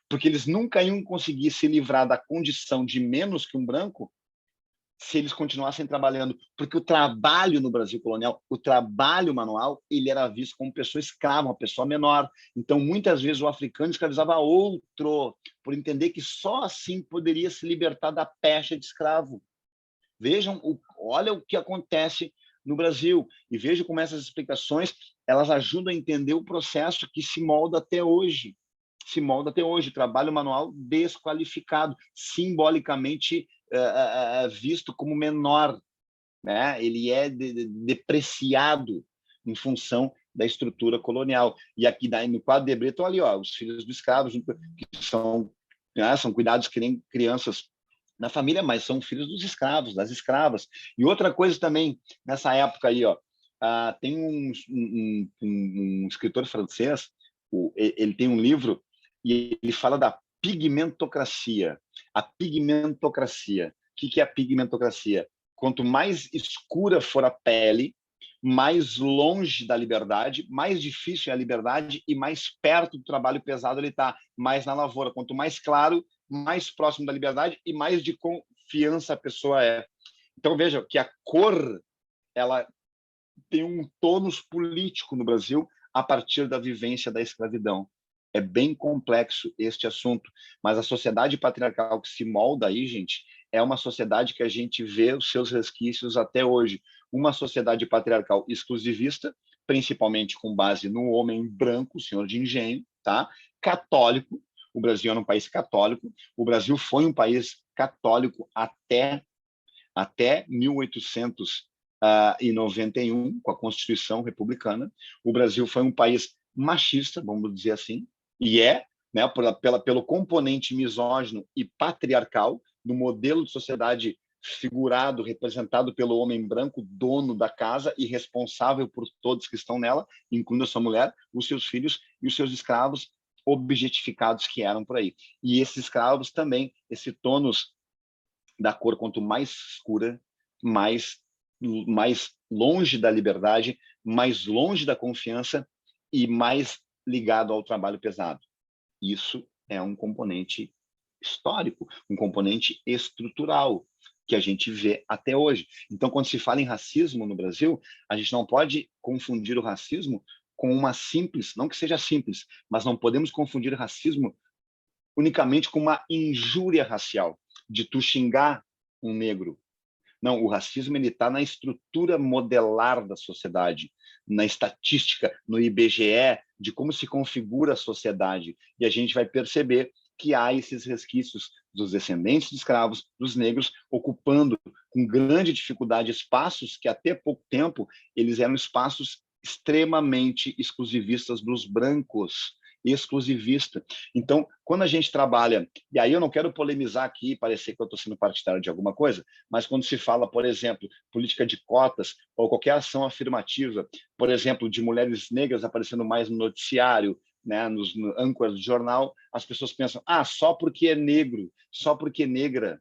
Porque eles nunca iam conseguir se livrar da condição de menos que um branco se eles continuassem trabalhando. Porque o trabalho no Brasil colonial, o trabalho manual, ele era visto como pessoa escrava, uma pessoa menor. Então, muitas vezes, o africano escravizava outro, por entender que só assim poderia se libertar da pecha de escravo. Vejam, olha o que acontece no Brasil e vejam como essas explicações elas ajudam a entender o processo que se molda até hoje. se molda até hoje. Trabalho manual desqualificado, simbolicamente visto como menor, né? Ele é depreciado em função da estrutura colonial. E aqui no quadro de Debré estão ali, ó, os filhos dos escravos, que são cuidados que nem crianças na família, mas são filhos dos escravos, das escravas. E outra coisa também, nessa época aí, ó, tem um escritor francês, ele tem um livro e ele fala da pigmentocracia. A pigmentocracia. O que é a pigmentocracia? Quanto mais escura for a pele, mais longe da liberdade, mais difícil é a liberdade e mais perto do trabalho pesado ele está, mais na lavoura. Quanto mais claro, mais próximo da liberdade e mais de confiança a pessoa é. Então, veja que a cor ela tem um tônus político no Brasil a partir da vivência da escravidão. É bem complexo este assunto, mas a sociedade patriarcal que se molda aí, gente, é uma sociedade que a gente vê os seus resquícios até hoje. Uma sociedade patriarcal exclusivista, principalmente com base no homem branco, senhor de engenho, tá? Católico. O Brasil era um país católico. O Brasil foi um país católico até 1891, com a Constituição Republicana. O Brasil foi um país machista, vamos dizer assim, e né, pelo componente misógino e patriarcal do modelo de sociedade figurado, representado pelo homem branco, dono da casa e responsável por todos que estão nela, incluindo a sua mulher, os seus filhos e os seus escravos objetificados que eram por aí. E esses escravos também, esse tônus da cor, quanto mais escura, mais longe da liberdade, mais longe da confiança e mais ligado ao trabalho pesado. Isso é um componente histórico, um componente estrutural que a gente vê até hoje. Então, quando se fala em racismo no Brasil, a gente não pode confundir o racismo com uma simples, não que seja simples, mas não podemos confundir racismo unicamente com uma injúria racial, de tu xingar um negro. Não, o racismo está na estrutura modelar da sociedade, na estatística, no IBGE, de como se configura a sociedade. E a gente vai perceber que há esses resquícios dos descendentes de escravos, dos negros, ocupando com grande dificuldade espaços que até pouco tempo eles eram espaços extremamente exclusivistas dos brancos, exclusivista. Então, quando a gente trabalha, e aí eu não quero polemizar aqui, parecer que eu estou sendo partidário de alguma coisa, mas quando se fala, por exemplo, política de cotas ou qualquer ação afirmativa, por exemplo, de mulheres negras aparecendo mais no noticiário, né, nos âncoras de jornal, as pessoas pensam, só porque é negro, só porque é negra,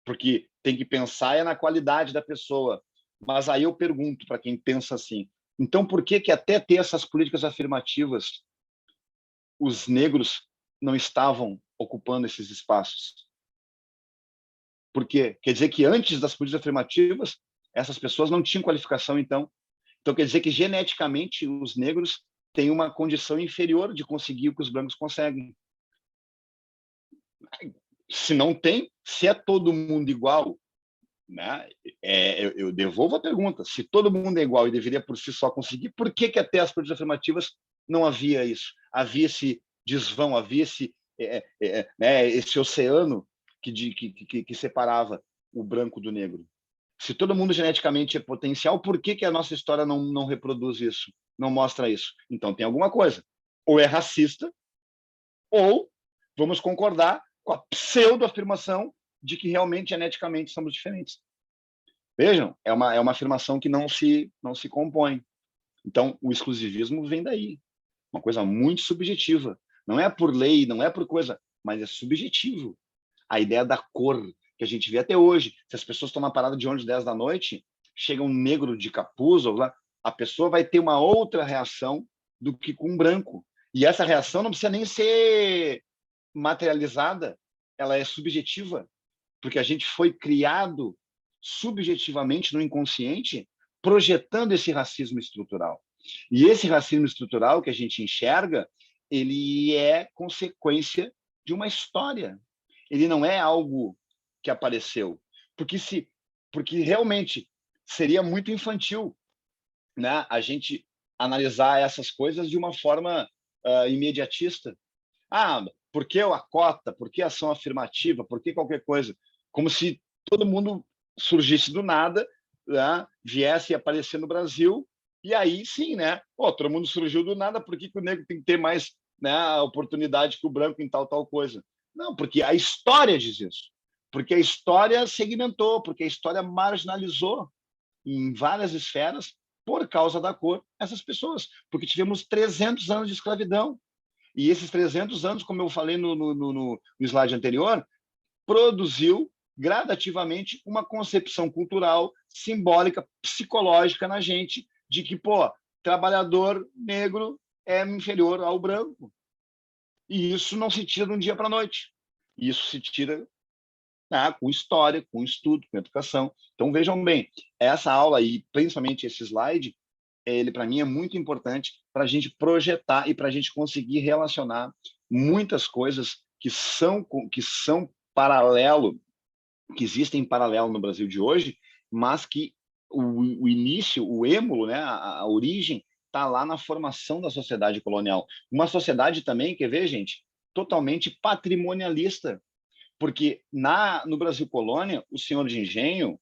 porque tem que pensar na qualidade da pessoa. Mas aí eu pergunto para quem pensa assim, então por que até ter essas políticas afirmativas os negros não estavam ocupando esses espaços? Por quê? Quer dizer que antes das políticas afirmativas, essas pessoas não tinham qualificação, então. Então, quer dizer que geneticamente os negros têm uma condição inferior de conseguir o que os brancos conseguem. Se não tem, se é todo mundo igual, né? Eu devolvo a pergunta. Se todo mundo é igual e deveria por si só conseguir, por que até as políticas afirmativas não havia isso? Havia esse desvão, havia esse oceano que separava o branco do negro. Se todo mundo geneticamente é potencial, por que a nossa história não reproduz isso? Não mostra isso? Então tem alguma coisa. Ou é racista, ou vamos concordar com a pseudo-afirmação de que realmente geneticamente somos diferentes. Vejam, é uma afirmação que não se compõe. Então, o exclusivismo vem daí. Uma coisa muito subjetiva. Não é por lei, não é por coisa, mas é subjetivo. A ideia da cor, que a gente vê até hoje. Se as pessoas estão na parada de ônibus 10 da noite, chega um negro de capuz, ou lá, a pessoa vai ter uma outra reação do que com um branco. E essa reação não precisa nem ser materializada, ela é subjetiva, porque a gente foi criado subjetivamente no inconsciente, projetando esse racismo estrutural. E esse racismo estrutural que a gente enxerga, ele é consequência de uma história. Ele não é algo que apareceu. Porque realmente seria muito infantil, né, a gente analisar essas coisas de uma forma imediatista. por que a cota? Por que a ação afirmativa? Por que qualquer coisa? Como se todo mundo surgisse do nada, né, viesse aparecer no Brasil, e aí sim, né? Todo mundo surgiu do nada, por que o negro tem que ter mais, né, a oportunidade que o branco em tal coisa? Não, porque a história diz isso. Porque a história segmentou, porque a história marginalizou em várias esferas, por causa da cor, essas pessoas. Porque tivemos 300 anos de escravidão. E esses 300 anos, como eu falei no slide anterior, produziu gradativamente uma concepção cultural, simbólica, psicológica na gente, de que, trabalhador negro é inferior ao branco. E isso não se tira de um dia para a noite. Isso se tira com história, com estudo, com educação. Então, vejam bem, essa aula e principalmente esse slide, ele para mim é muito importante para a gente projetar e para a gente conseguir relacionar muitas coisas que são paralelo, que existem em paralelo no Brasil de hoje, mas que o início, o êmulo, né, a origem está lá na formação da sociedade colonial. Uma sociedade também, quer ver, gente, totalmente patrimonialista, porque no Brasil colônia, o senhor de engenho,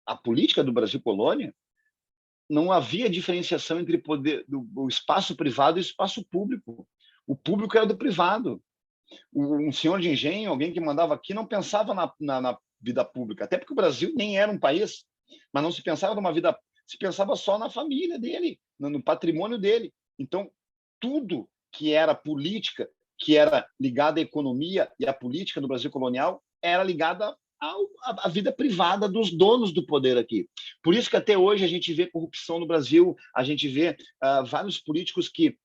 a política do Brasil colônia, não havia diferenciação entre o espaço privado e o espaço público. O público era do privado. Um senhor de engenho, alguém que mandava aqui, não pensava na vida pública, até porque o Brasil nem era um país, mas não se pensava numa vida, se pensava só na família dele, no patrimônio dele. Então, tudo que era política, que era ligada à economia e à política do Brasil colonial, era ligada à vida privada dos donos do poder aqui. Por isso que até hoje a gente vê corrupção no Brasil, a gente vê vários políticos que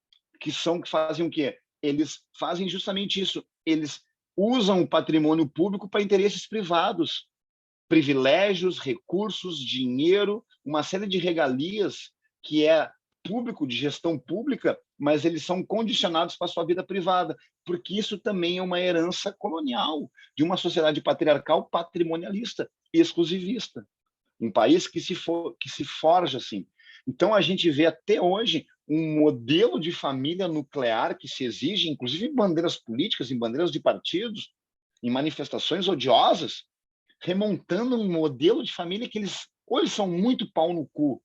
fazem o quê? Eles fazem justamente isso. Eles usam o patrimônio público para interesses privados, privilégios, recursos, dinheiro, uma série de regalias que é público, de gestão pública, mas eles são condicionados para a sua vida privada, porque isso também é uma herança colonial de uma sociedade patriarcal patrimonialista, exclusivista. Um país que se forja assim. Então, a gente vê até hoje um modelo de família nuclear que se exige, inclusive em bandeiras políticas, em bandeiras de partidos, em manifestações odiosas, remontando um modelo de família que ou eles são muito pau no cu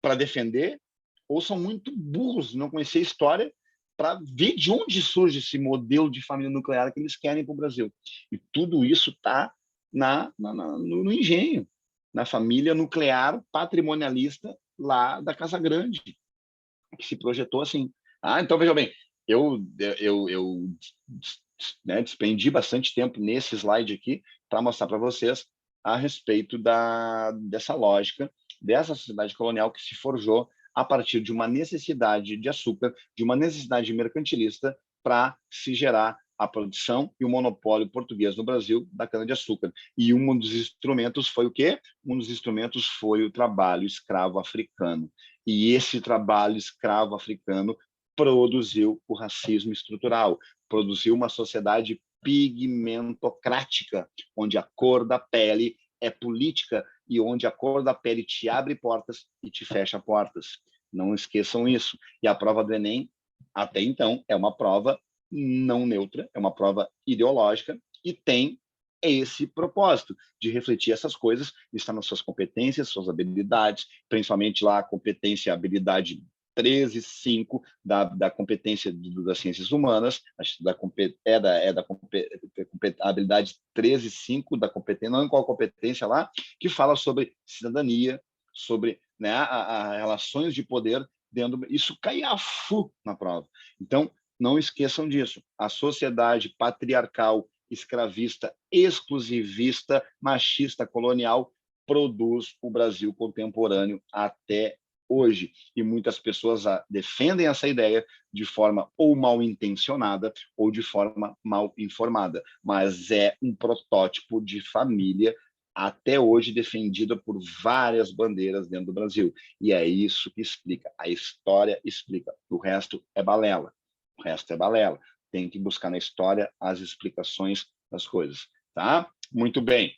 para defender, ou são muito burros, não conhecer a história, para ver de onde surge esse modelo de família nuclear que eles querem para o Brasil. E tudo isso está no engenho, na família nuclear patrimonialista lá da Casa Grande, que se projetou assim. Então, veja bem, eu despendi bastante tempo nesse slide aqui para mostrar para vocês a respeito dessa lógica, dessa sociedade colonial que se forjou a partir de uma necessidade de açúcar, de uma necessidade mercantilista para se gerar a produção e o monopólio português no Brasil da cana-de-açúcar. E um dos instrumentos foi o quê? Um dos instrumentos foi o trabalho escravo africano. E esse trabalho escravo africano produziu o racismo estrutural, produziu uma sociedade pigmentocrática, onde a cor da pele é política e onde a cor da pele te abre portas e te fecha portas. Não esqueçam isso. E a prova do Enem, até então, é uma prova não neutra, é uma prova ideológica e tem esse propósito de refletir essas coisas, estar nas suas competências, suas habilidades, principalmente lá a competência, a habilidade 13.5 da competência das ciências humanas, a habilidade 13.5 da competência, não em qual competência lá, que fala sobre cidadania, sobre, né, a relações de poder dentro. Isso cai a fu na prova. Então, não esqueçam disso. A sociedade patriarcal, escravista, exclusivista, machista, colonial, produz o Brasil contemporâneo até hoje. E muitas pessoas defendem essa ideia de forma ou mal intencionada ou de forma mal informada. Mas é um protótipo de família até hoje defendida por várias bandeiras dentro do Brasil. E é isso que explica. A história explica. O resto é balela. O resto é balela. Tem que buscar na história as explicações das coisas. Tá? Muito bem.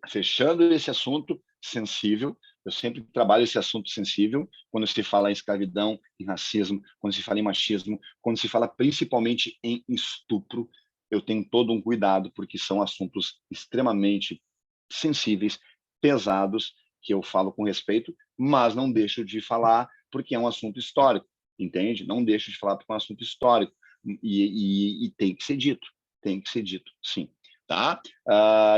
Fechando esse assunto sensível, Eu sempre trabalho esse assunto sensível quando se fala em escravidão, em racismo, quando se fala em machismo, quando se fala principalmente em estupro. Eu tenho todo um cuidado, porque são assuntos extremamente sensíveis, pesados, que eu falo com respeito, mas não deixo de falar porque é um assunto histórico, entende? Não deixo de falar porque é um assunto histórico e tem que ser dito, sim. Tá?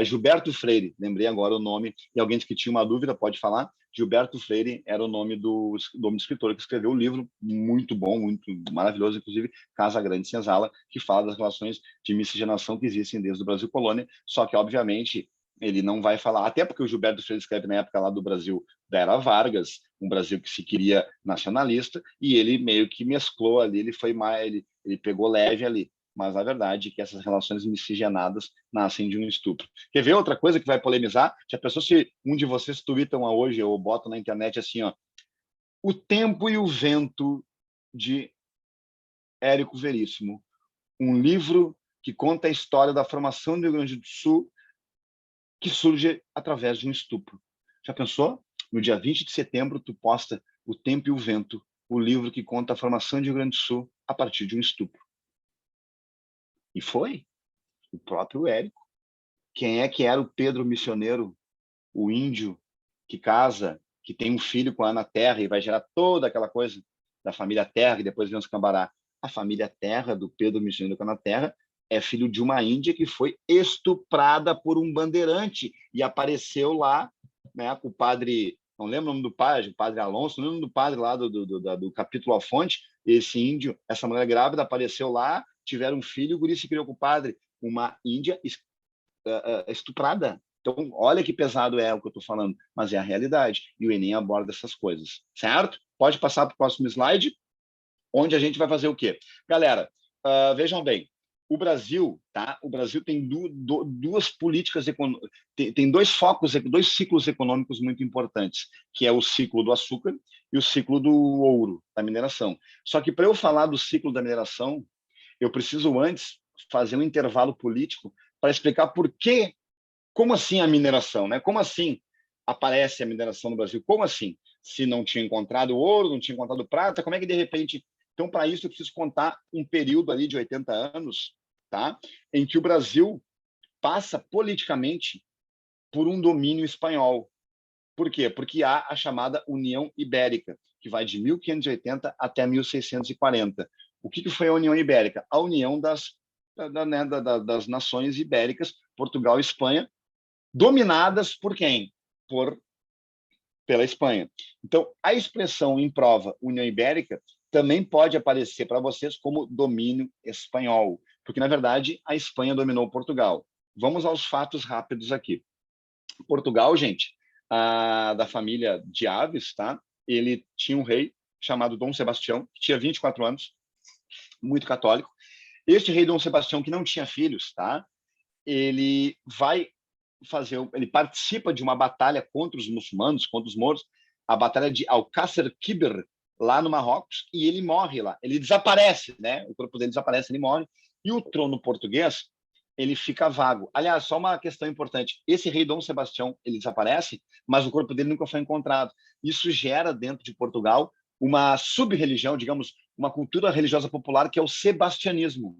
Gilberto Freire, lembrei agora o nome, e alguém que tinha uma dúvida pode falar. Gilberto Freire era o nome do escritor que escreveu um livro muito bom, muito maravilhoso, inclusive Casa Grande Senzala, que fala das relações de miscigenação que existem desde o Brasil colônia, só que, obviamente, ele não vai falar, até porque o Gilberto Freire escreve na época lá do Brasil da Era Vargas, um Brasil que se queria nacionalista, e ele meio que mesclou ali, ele foi mais, ele pegou leve ali, mas a verdade é que essas relações miscigenadas nascem de um estupro. Quer ver outra coisa que vai polemizar? Já pensou se um de vocês tweetam hoje ou botam na internet assim, ó, O Tempo e o Vento, de Érico Veríssimo, um livro que conta a história da formação do Rio Grande do Sul, que surge através de um estupro. Já pensou? No dia 20 de setembro, tu posta O Tempo e o Vento, o livro que conta a formação do Rio Grande do Sul a partir de um estupro. E foi o próprio Érico. Quem é que era o Pedro missioneiro, o índio que casa, que tem um filho com a Ana Terra e vai gerar toda aquela coisa da família Terra, e depois vem os Cambará. A família Terra, do Pedro missioneiro com a Ana Terra, é filho de uma índia que foi estuprada por um bandeirante e apareceu lá, né, com o padre, não lembro o nome do padre, o padre Alonso, não lembro o nome do padre lá do capítulo A Fonte, esse índio, essa mulher grávida apareceu lá, tiveram um filho, o guri se criou com o padre, uma índia estuprada. Então, olha que pesado é o que eu estou falando, mas é a realidade. E o Enem aborda essas coisas, certo? Pode passar para o próximo slide, onde a gente vai fazer o quê? Galera, vejam bem, o Brasil, tá? O Brasil tem duas políticas econômicas, tem dois focos, dois ciclos econômicos muito importantes, que é o ciclo do açúcar e o ciclo do ouro, da mineração. Só que para eu falar do ciclo da mineração, eu preciso antes fazer um intervalo político para explicar por que, como assim a mineração, né? Como assim aparece a mineração no Brasil? Como assim? Se não tinha encontrado ouro, não tinha encontrado prata, como é que de repente... Então, para isso, eu preciso contar um período ali de 80 anos, tá? Em que o Brasil passa politicamente por um domínio espanhol. Por quê? Porque há a chamada União Ibérica, que vai de 1580 até 1640. O que foi a União Ibérica? A união das nações ibéricas, Portugal e Espanha, dominadas por quem? Pela Espanha. Então, a expressão em prova União Ibérica também pode aparecer para vocês como domínio espanhol, porque, na verdade, a Espanha dominou Portugal. Vamos aos fatos rápidos aqui. Portugal, gente, da família de Aves, tá? Ele tinha um rei chamado Dom Sebastião, que tinha 24 anos, muito católico. Este rei Dom Sebastião, que não tinha filhos, tá? Ele participa de uma batalha contra os muçulmanos, contra os mouros, a batalha de Alcácer Quibir, lá no Marrocos, e ele morre lá. Ele desaparece, né? O corpo dele desaparece, ele morre. E o trono português, ele fica vago. Aliás, só uma questão importante. Esse rei Dom Sebastião, ele desaparece, mas o corpo dele nunca foi encontrado. Isso gera dentro de Portugal uma sub-religião, digamos, uma cultura religiosa popular que é o sebastianismo.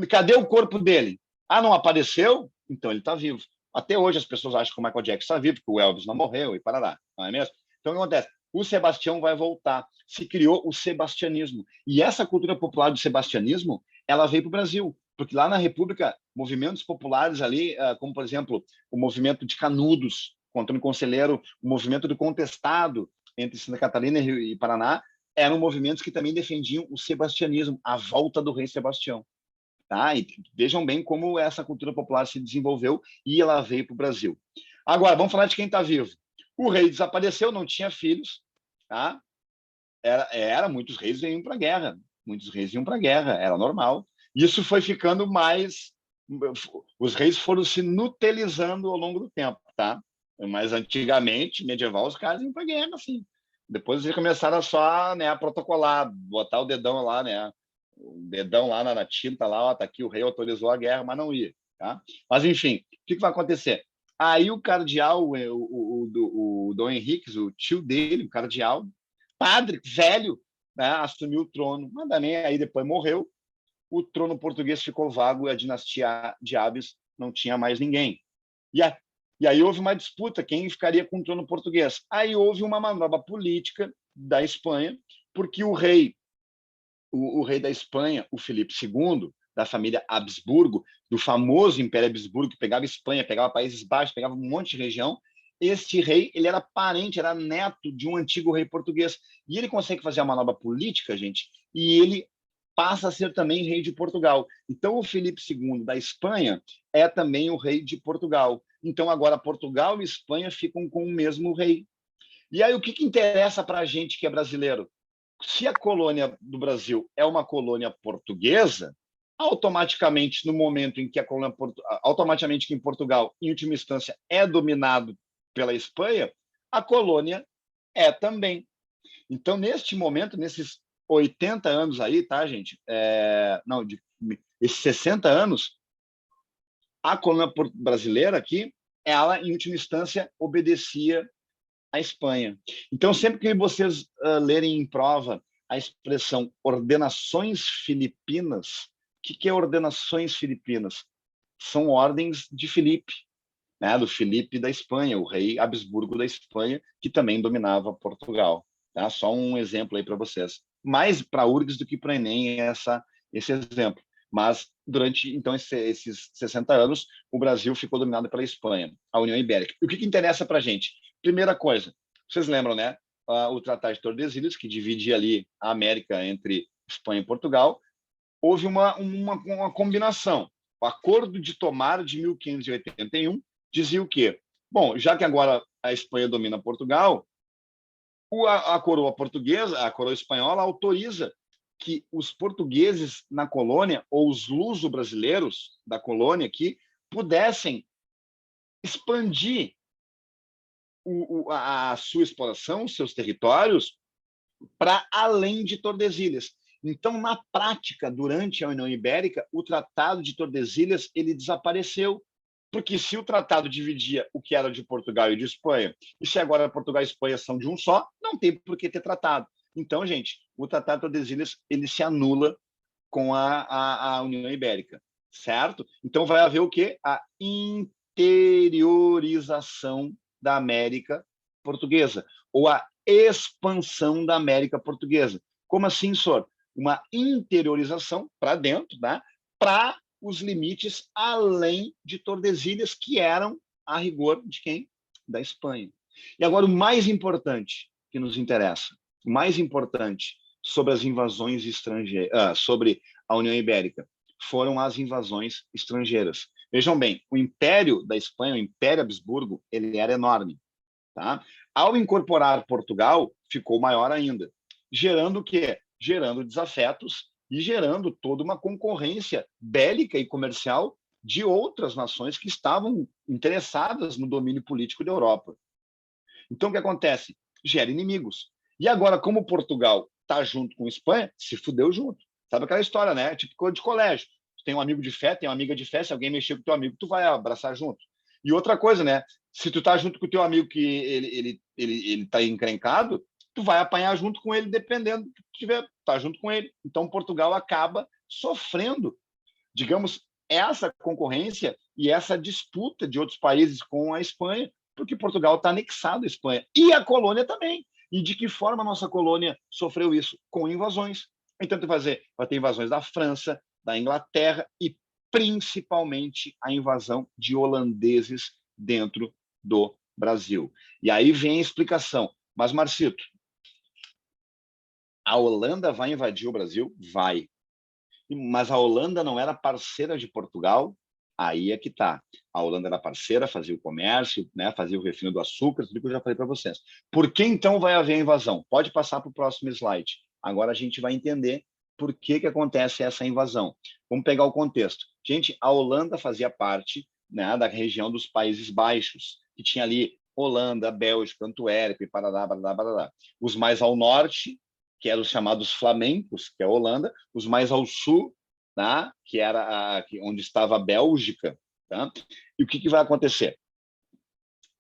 Cadê o corpo dele? Ah, não apareceu? Então ele está vivo. Até hoje as pessoas acham que o Michael Jackson está vivo, que o Elvis não morreu e parará, não é mesmo? Então o que acontece? O Sebastião vai voltar. Se criou o sebastianismo. E essa cultura popular do sebastianismo, ela veio para o Brasil. Porque lá na República, movimentos populares ali, como, por exemplo, o movimento de Canudos, com Antônio Conselheiro, o movimento do Contestado, entre Santa Catarina e Paraná, eram movimentos que também defendiam o sebastianismo, a volta do rei Sebastião. Tá? E vejam bem como essa cultura popular se desenvolveu e ela veio para o Brasil. Agora, vamos falar de quem está vivo. O rei desapareceu, não tinha filhos. Tá? Muitos reis iam para a guerra. Muitos reis iam para a guerra, era normal. Isso foi ficando mais... Os reis foram se nutelizando ao longo do tempo. Tá? Mas antigamente, medieval, os caras iam para a guerra, assim. Depois eles começaram só, né, a protocolar, botar o dedão lá, né? O dedão lá na tinta, lá, ó, tá aqui, o rei autorizou a guerra, mas não ia. Tá? Mas, enfim, o que vai acontecer? Aí o cardeal, o Dom Henriques, o tio dele, o cardeal, padre, velho, né, assumiu o trono, mas também aí depois morreu, o trono português ficou vago e a dinastia de Aves não tinha mais ninguém. E, a, e aí houve uma disputa, quem ficaria com o trono português? Aí houve uma manobra política da Espanha, porque o rei da Espanha, o Filipe II, da família Habsburgo, do famoso Império Habsburgo, que pegava Espanha, pegava Países Baixos, pegava um monte de região, este rei, ele era parente, era neto de um antigo rei português. E ele consegue fazer a manobra política, gente, e ele passa a ser também rei de Portugal. Então, o Filipe II da Espanha é também o rei de Portugal. Então, agora Portugal e Espanha ficam com o mesmo rei. E aí, o que interessa para a gente que é brasileiro? Se a colônia do Brasil é uma colônia portuguesa, automaticamente, no momento em que a colônia automaticamente que em Portugal, em última instância, é dominado pela Espanha, a colônia é também. Então, neste momento, nesses 80 anos aí, tá, gente? Não, esses 60 anos, a colônia brasileira aqui, ela, em última instância, obedecia à Espanha. Então, sempre que vocês lerem em prova a expressão ordenações filipinas, o que é ordenações filipinas? São ordens de Filipe, né, do Filipe da Espanha, o rei Habsburgo da Espanha, que também dominava Portugal. Tá? Só um exemplo aí para vocês. Mais para a URGS do que para o Enem esse exemplo. Mas durante então esses 60 anos, o Brasil ficou dominado pela Espanha, a União Ibérica. E o que interessa para a gente? Primeira coisa, vocês lembram, né? O Tratado de Tordesilhas, que dividia ali a América entre Espanha e Portugal, houve uma combinação. O Acordo de Tomar, de 1581, dizia o quê? Bom, já que agora a Espanha domina Portugal, a coroa portuguesa, a coroa espanhola, autoriza que os portugueses na colônia, ou os luso-brasileiros da colônia aqui, pudessem expandir a sua exploração, seus territórios, para além de Tordesilhas. Então, na prática, durante a União Ibérica, o Tratado de Tordesilhas ele desapareceu, porque se o tratado dividia o que era de Portugal e de Espanha, e se agora Portugal e Espanha são de um só, não tem por que ter tratado. Então, gente, o Tratado de Tordesilhas ele se anula com a União Ibérica, certo? Então, vai haver o quê? A interiorização da América Portuguesa, ou a expansão da América Portuguesa. Como assim, senhor? Uma interiorização para dentro, né? Para os limites além de Tordesilhas, que eram a rigor de quem? Da Espanha. E agora o mais importante que nos interessa, o mais importante sobre as invasões estrangeiras, sobre a União Ibérica, foram as invasões estrangeiras. Vejam bem, o Império da Espanha, o Império Habsburgo, ele era enorme. Tá? Ao incorporar Portugal, ficou maior ainda, gerando o quê? Gerando desafetos e gerando toda uma concorrência bélica e comercial de outras nações que estavam interessadas no domínio político da Europa. Então, o que acontece? Gera inimigos. E agora, como Portugal está junto com a Espanha, se fudeu junto. Sabe aquela história, né? Tipo coisa de colégio. Tem um amigo de fé, tem uma amiga de fé, se alguém mexer com o teu amigo, tu vai abraçar junto. E outra coisa, né? Se tu tá junto com o teu amigo que ele tá encrencado, tu vai apanhar junto com ele, dependendo do que tu tiver, tá junto com ele. Então, Portugal acaba sofrendo, digamos, essa concorrência e essa disputa de outros países com a Espanha, porque Portugal está anexado à Espanha. E a colônia também. E de que forma a nossa colônia sofreu isso? Com invasões. Então, vai ter invasões da França, da Inglaterra e principalmente a invasão de holandeses dentro do Brasil. E aí vem a explicação. Mas, Marcito, a Holanda vai invadir o Brasil? Vai. Mas a Holanda não era parceira de Portugal? Aí é que tá. A Holanda era parceira, fazia o comércio, né, fazia o refino do açúcar, tudo que eu já falei para vocês. Por que então vai haver a invasão? Pode passar para o próximo slide. Agora a gente vai entender por que acontece essa invasão. Vamos pegar o contexto. Gente, a Holanda fazia parte, né, da região dos Países Baixos, que tinha ali Holanda, Bélgica, Antuérpia, parará, parará, parará. Os mais ao norte, que eram os chamados flamencos, que é a Holanda, os mais ao sul, tá? Que era onde estava a Bélgica. Tá? E o que vai acontecer?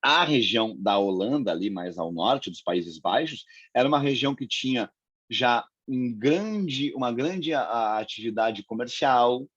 A região da Holanda, ali mais ao norte dos Países Baixos, era uma região que tinha já uma grande atividade comercial,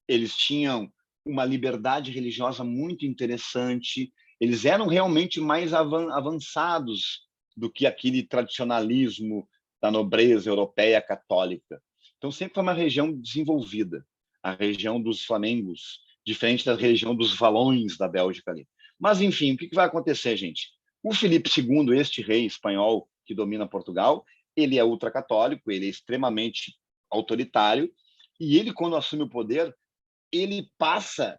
eles tinham uma liberdade religiosa muito interessante, eles eram realmente mais avançados do que aquele tradicionalismo da nobreza europeia católica. Então, sempre foi uma região desenvolvida, a região dos flamengos, diferente da região dos valões da Bélgica ali. Mas, enfim, o que vai acontecer, gente? O Filipe II, este rei espanhol que domina Portugal, ele é ultracatólico, ele é extremamente autoritário, e ele, quando assume o poder, ele passa...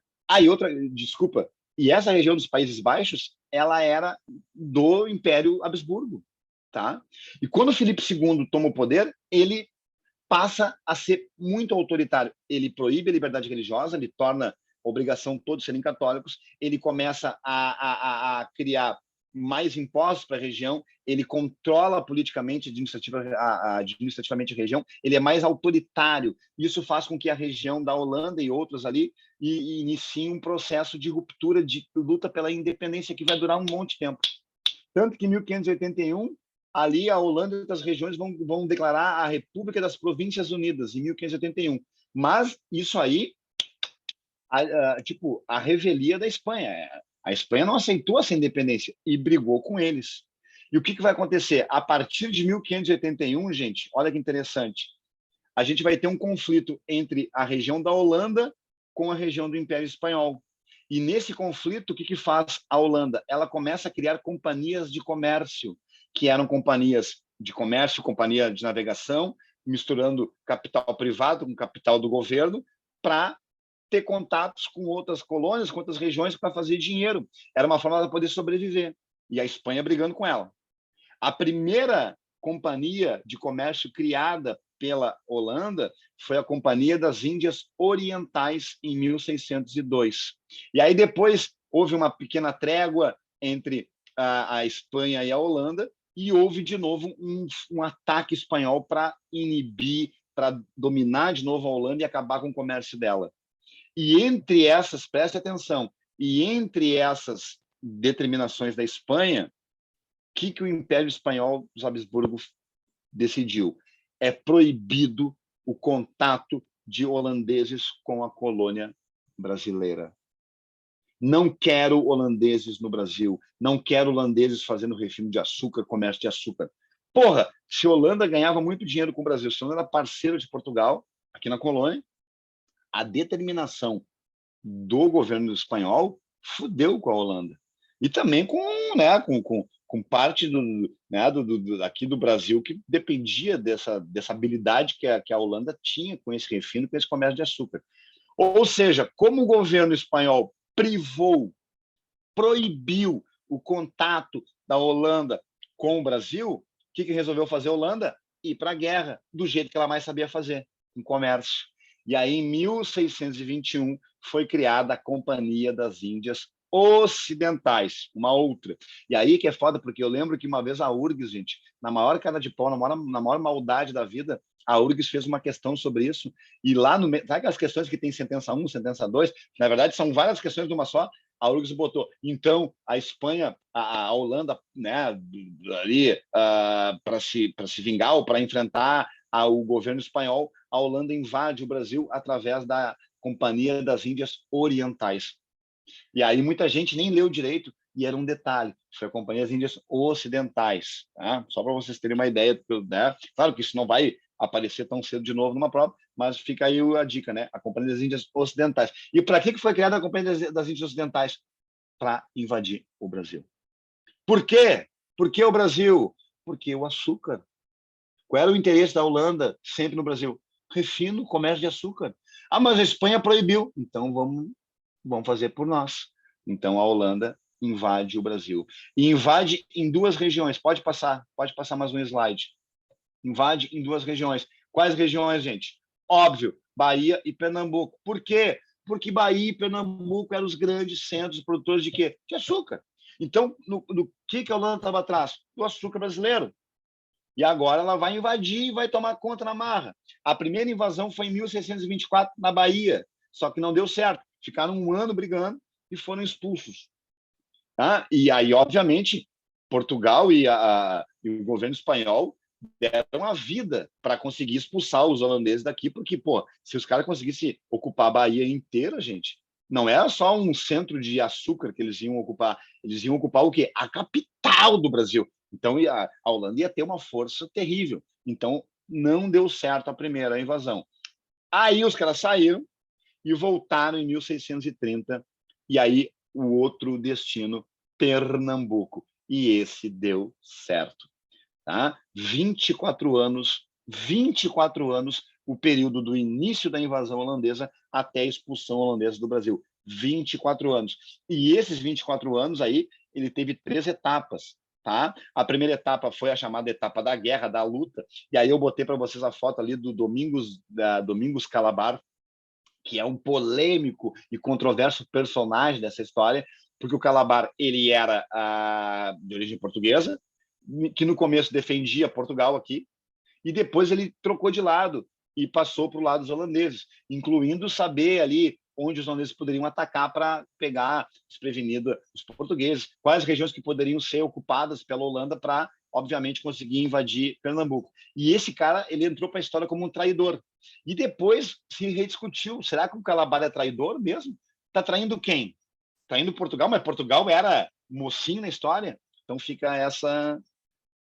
Desculpa, e essa região dos Países Baixos, ela era do Império Habsburgo, tá? E quando Filipe II toma o poder, ele passa a ser muito autoritário. Ele proíbe a liberdade religiosa, ele torna obrigação todos serem católicos, ele começa a criar mais impostos para a região, ele controla politicamente, administrativamente a região, ele é mais autoritário. Isso faz com que a região da Holanda e outros ali iniciem um processo de ruptura, de luta pela independência, que vai durar um monte de tempo. Tanto que em 1581, ali a Holanda e outras regiões vão declarar a República das Províncias Unidas, em 1581. Mas isso aí, a revelia da Espanha. A Espanha não aceitou essa independência e brigou com eles. E o que vai acontecer? A partir de 1581, gente, olha que interessante, a gente vai ter um conflito entre a região da Holanda com a região do Império Espanhol. E nesse conflito, o que faz a Holanda? Ela começa a criar companhias de comércio, que eram companhias de comércio, companhia de navegação, misturando capital privado com capital do governo, para ter contatos com outras colônias, com outras regiões, para fazer dinheiro. Era uma forma de poder sobreviver. E a Espanha brigando com ela. A primeira companhia de comércio criada pela Holanda foi a Companhia das Índias Orientais, em 1602. E aí depois houve uma pequena trégua entre a Espanha e a Holanda, e houve de novo um ataque espanhol para inibir, para dominar de novo a Holanda e acabar com o comércio dela. E entre essas, preste atenção, e entre essas determinações da Espanha, o que o Império Espanhol dos Habsburgo decidiu? É proibido o contato de holandeses com a colônia brasileira. Não quero holandeses no Brasil, não quero holandeses fazendo refino de açúcar, comércio de açúcar. Porra, se a Holanda ganhava muito dinheiro com o Brasil, se a Holanda era parceiro de Portugal, aqui na colônia, a determinação do governo espanhol fudeu com a Holanda. E também com parte aqui do Brasil, que dependia dessa habilidade que a Holanda tinha com esse refino, com esse comércio de açúcar. Ou seja, como o governo espanhol proibiu o contato da Holanda com o Brasil, o que resolveu fazer a Holanda? Ir para a guerra, do jeito que ela mais sabia fazer, em comércio. E aí, em 1621, foi criada a Companhia das Índias Ocidentais, uma outra. E aí que é foda, porque eu lembro que uma vez a URGS, gente, na maior cara de pau, na maior maldade da vida, a URGS fez uma questão sobre isso, e lá no meio, sabe aquelas questões que tem sentença 1, sentença 2? Na verdade, são várias questões de uma só. A URGS botou, então, a Espanha, a Holanda, né, ali, para se vingar ou para enfrentar o governo espanhol, a Holanda invade o Brasil através da Companhia das Índias Orientais. E aí muita gente nem leu direito, e era um detalhe, foi a Companhia das Índias Ocidentais, tá? Só para vocês terem uma ideia, né? Claro que isso não vai aparecer tão cedo de novo numa prova, mas fica aí a dica, né? A Companhia das Índias Ocidentais. E para que foi criada a Companhia das Índias Ocidentais? Para invadir o Brasil. Por quê? Por que o Brasil? Porque o açúcar. Qual era o interesse da Holanda sempre no Brasil? Refino, comércio de açúcar. Ah, mas a Espanha proibiu. Então vamos fazer por nós. Então a Holanda invade o Brasil. E invade em duas regiões. Pode passar mais um slide. Invade em duas regiões. Quais regiões, gente? Óbvio, Bahia e Pernambuco. Por quê? Porque Bahia e Pernambuco eram os grandes centros produtores de quê? De açúcar. Então, no que a Holanda estava atrás? Do açúcar brasileiro. E agora ela vai invadir e vai tomar conta na marra. A primeira invasão foi em 1624, na Bahia, só que não deu certo. Ficaram um ano brigando e foram expulsos. Tá? E aí, obviamente, Portugal e o governo espanhol deram a vida para conseguir expulsar os holandeses daqui, porque, pô, se os caras conseguissem ocupar a Bahia inteira, gente, não era só um centro de açúcar que eles iam ocupar, eles iam ocupar o quê? A capital do Brasil. Então, a Holanda ia ter uma força terrível. Então, não deu certo a primeira invasão. Aí os caras saíram e voltaram em 1630, e aí o outro destino, Pernambuco. E esse deu certo. Tá? 24 anos, o período do início da invasão holandesa até a expulsão holandesa do Brasil. 24 anos. E esses 24 anos aí, ele teve 3 etapas. Tá? A primeira etapa foi a chamada etapa da guerra, da luta, e aí eu botei para vocês a foto ali do Domingos Calabar, que é um polêmico e controverso personagem dessa história, porque o Calabar ele era de origem portuguesa, que no começo defendia Portugal aqui, e depois ele trocou de lado e passou para o lado dos holandeses, incluindo saber ali onde os holandeses poderiam atacar para pegar desprevenido os portugueses, quais regiões que poderiam ser ocupadas pela Holanda para, obviamente, conseguir invadir Pernambuco. E esse cara, ele entrou para a história como um traidor. E depois se rediscutiu, será que o Calabar é traidor mesmo? Está traindo quem? Traindo Portugal, mas Portugal era mocinho na história, então fica essa...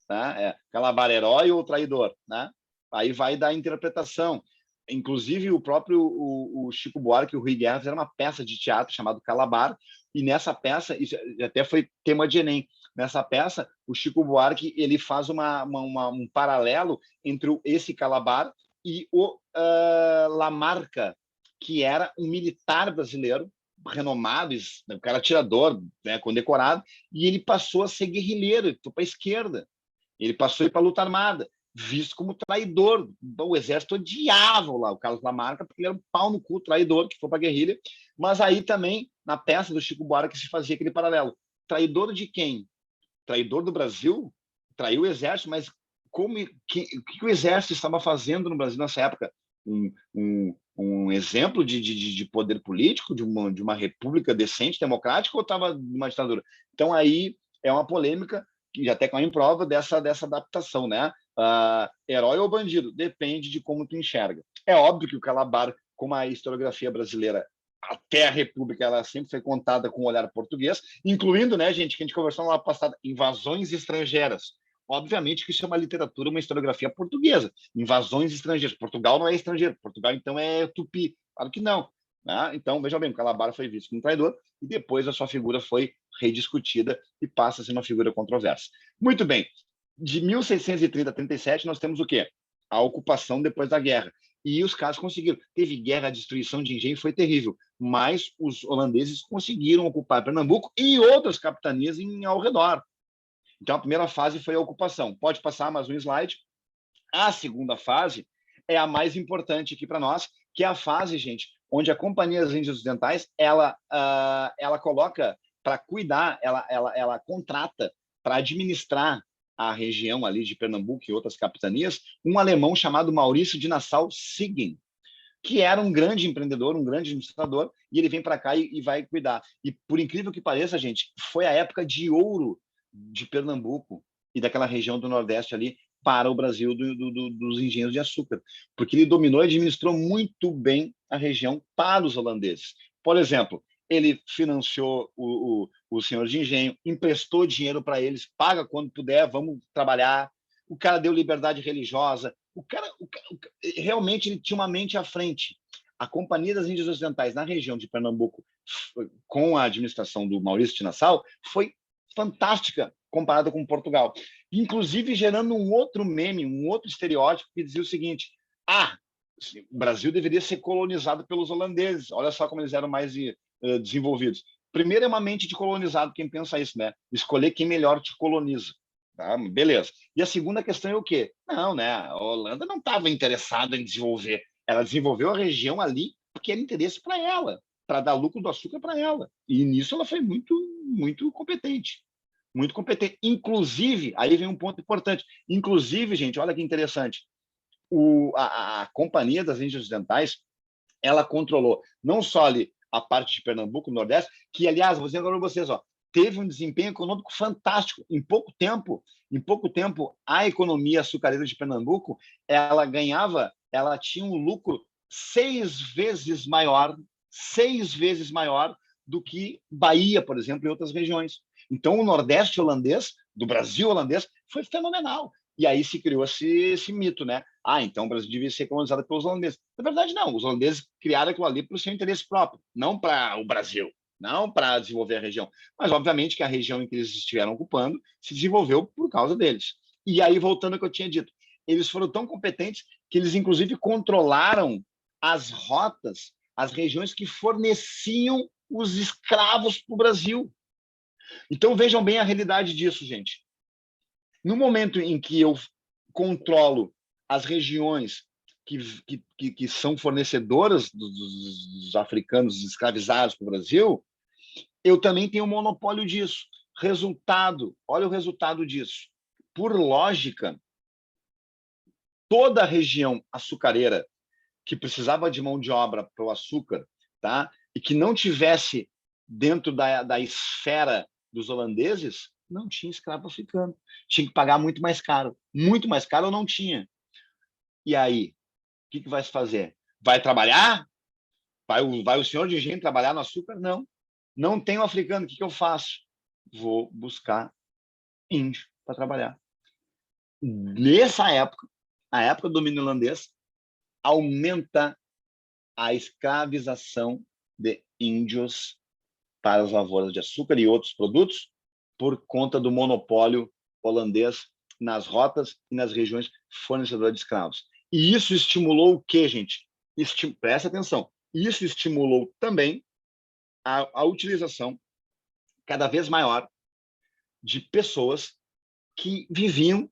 Né? Calabar herói ou traidor, né? Aí vai dar interpretação. Inclusive, o próprio o Chico Buarque e o Rui Guerra fizeram uma peça de teatro chamada Calabar, e nessa peça, isso até foi tema de Enem, nessa peça, o Chico Buarque ele faz um paralelo entre esse Calabar e o Lamarca, que era um militar brasileiro, renomado, o cara atirador, né, condecorado, e ele passou a ser guerrilheiro, foi para a esquerda. Ele passou a ir para a luta armada, visto como traidor. O exército odiava lá o Carlos Lamarca, porque ele era um pau no cu, traidor, que foi para a guerrilha. Mas aí também, na peça do Chico Buarque, se fazia aquele paralelo. Traidor de quem? Traidor do Brasil? Traiu o exército, mas o que o exército estava fazendo no Brasil nessa época? Um exemplo de poder político, de uma república decente, democrática, ou estava numa ditadura? Então, aí é uma polêmica que até caiu em prova dessa adaptação, né? Herói ou bandido? Depende de como tu enxerga. É óbvio que o Calabar, como a historiografia brasileira, até a República, ela sempre foi contada com um olhar português, incluindo, né, gente, que a gente conversou na passada, invasões estrangeiras. Obviamente que isso é uma literatura, uma historiografia portuguesa. Invasões estrangeiras. Portugal não é estrangeiro. Portugal, então, é tupi. Claro que não. Né? Então, veja bem, o Calabar foi visto como traidor e depois a sua figura foi rediscutida e passa a ser uma figura controversa. Muito bem. De 1630 a 37, nós temos o quê? A ocupação depois da guerra. E os caras conseguiram. Teve guerra, destruição de engenho, foi terrível. Mas os holandeses conseguiram ocupar Pernambuco e outras capitanias ao redor. Então, a primeira fase foi a ocupação. Pode passar mais um slide. A segunda fase é a mais importante aqui para nós, que é a fase, gente, onde a Companhia das Índias Ocidentais, ela coloca para cuidar, ela contrata para administrar a região ali de Pernambuco e outras capitanias, um alemão chamado Maurício de Nassau-Siegen, que era um grande empreendedor, um grande administrador, e ele vem para cá e vai cuidar. E, por incrível que pareça, gente, foi a época de ouro de Pernambuco e daquela região do Nordeste ali para o Brasil dos engenhos de açúcar, porque ele dominou e administrou muito bem a região para os holandeses. Por exemplo, ele financiou o senhor de engenho, emprestou dinheiro para eles, paga quando puder, vamos trabalhar. O cara deu liberdade religiosa. O cara realmente ele tinha uma mente à frente. A Companhia das Índias Ocidentais na região de Pernambuco, com a administração do Maurício de Nassau, foi fantástica comparada com Portugal. Inclusive gerando um outro meme, um outro estereótipo que dizia o seguinte: o Brasil deveria ser colonizado pelos holandeses. Olha só como eles eram mais desenvolvidos. Primeiro é uma mente de colonizado, quem pensa isso, né? Escolher quem melhor te coloniza. Tá? Beleza. E a segunda questão é o quê? Não, né? A Holanda não estava interessada em desenvolver. Ela desenvolveu a região ali porque era interesse para ela, para dar lucro do açúcar para ela. E nisso ela foi muito, muito competente. Muito competente. Inclusive, aí vem um ponto importante. Inclusive, gente, olha que interessante. A Companhia das Índias Ocidentais, ela controlou não só ali a parte de Pernambuco, Nordeste, que, aliás, vou dizer agora para vocês, ó, teve um desempenho econômico fantástico. Em pouco tempo, a economia açucareira de Pernambuco, ela tinha um lucro 6 vezes maior do que Bahia, por exemplo, e outras regiões. Então, o Nordeste holandês, do Brasil holandês, foi fenomenal. E aí se criou esse mito, né? Então o Brasil devia ser colonizado pelos holandeses. Na verdade, não. Os holandeses criaram aquilo ali para o seu interesse próprio, não para o Brasil, não para desenvolver a região. Mas, obviamente, que a região em que eles estiveram ocupando se desenvolveu por causa deles. E aí, voltando ao que eu tinha dito, eles foram tão competentes que eles, inclusive, controlaram as rotas, as regiões que forneciam os escravos para o Brasil. Então, vejam bem a realidade disso, gente. No momento em que eu controlo as regiões que são fornecedoras dos africanos escravizados para o Brasil, eu também tenho um monopólio disso. Olha o resultado disso. Por lógica, toda a região açucareira que precisava de mão de obra para o açúcar, tá? E que não tivesse dentro da esfera dos holandeses, não tinha escravo africano. Tinha que pagar muito mais caro. Muito mais caro ou não tinha. E aí, o que vai se fazer? Vai trabalhar? Vai o senhor de engenho trabalhar no açúcar? Não. Não tenho africano. O que eu faço? Vou buscar índio para trabalhar. Nessa época, a época do domínio holandês, aumenta a escravização de índios para as lavouras de açúcar e outros produtos por conta do monopólio holandês nas rotas e nas regiões fornecedoras de escravos. E isso estimulou o quê, gente? Presta atenção. Isso estimulou também a utilização cada vez maior de pessoas que viviam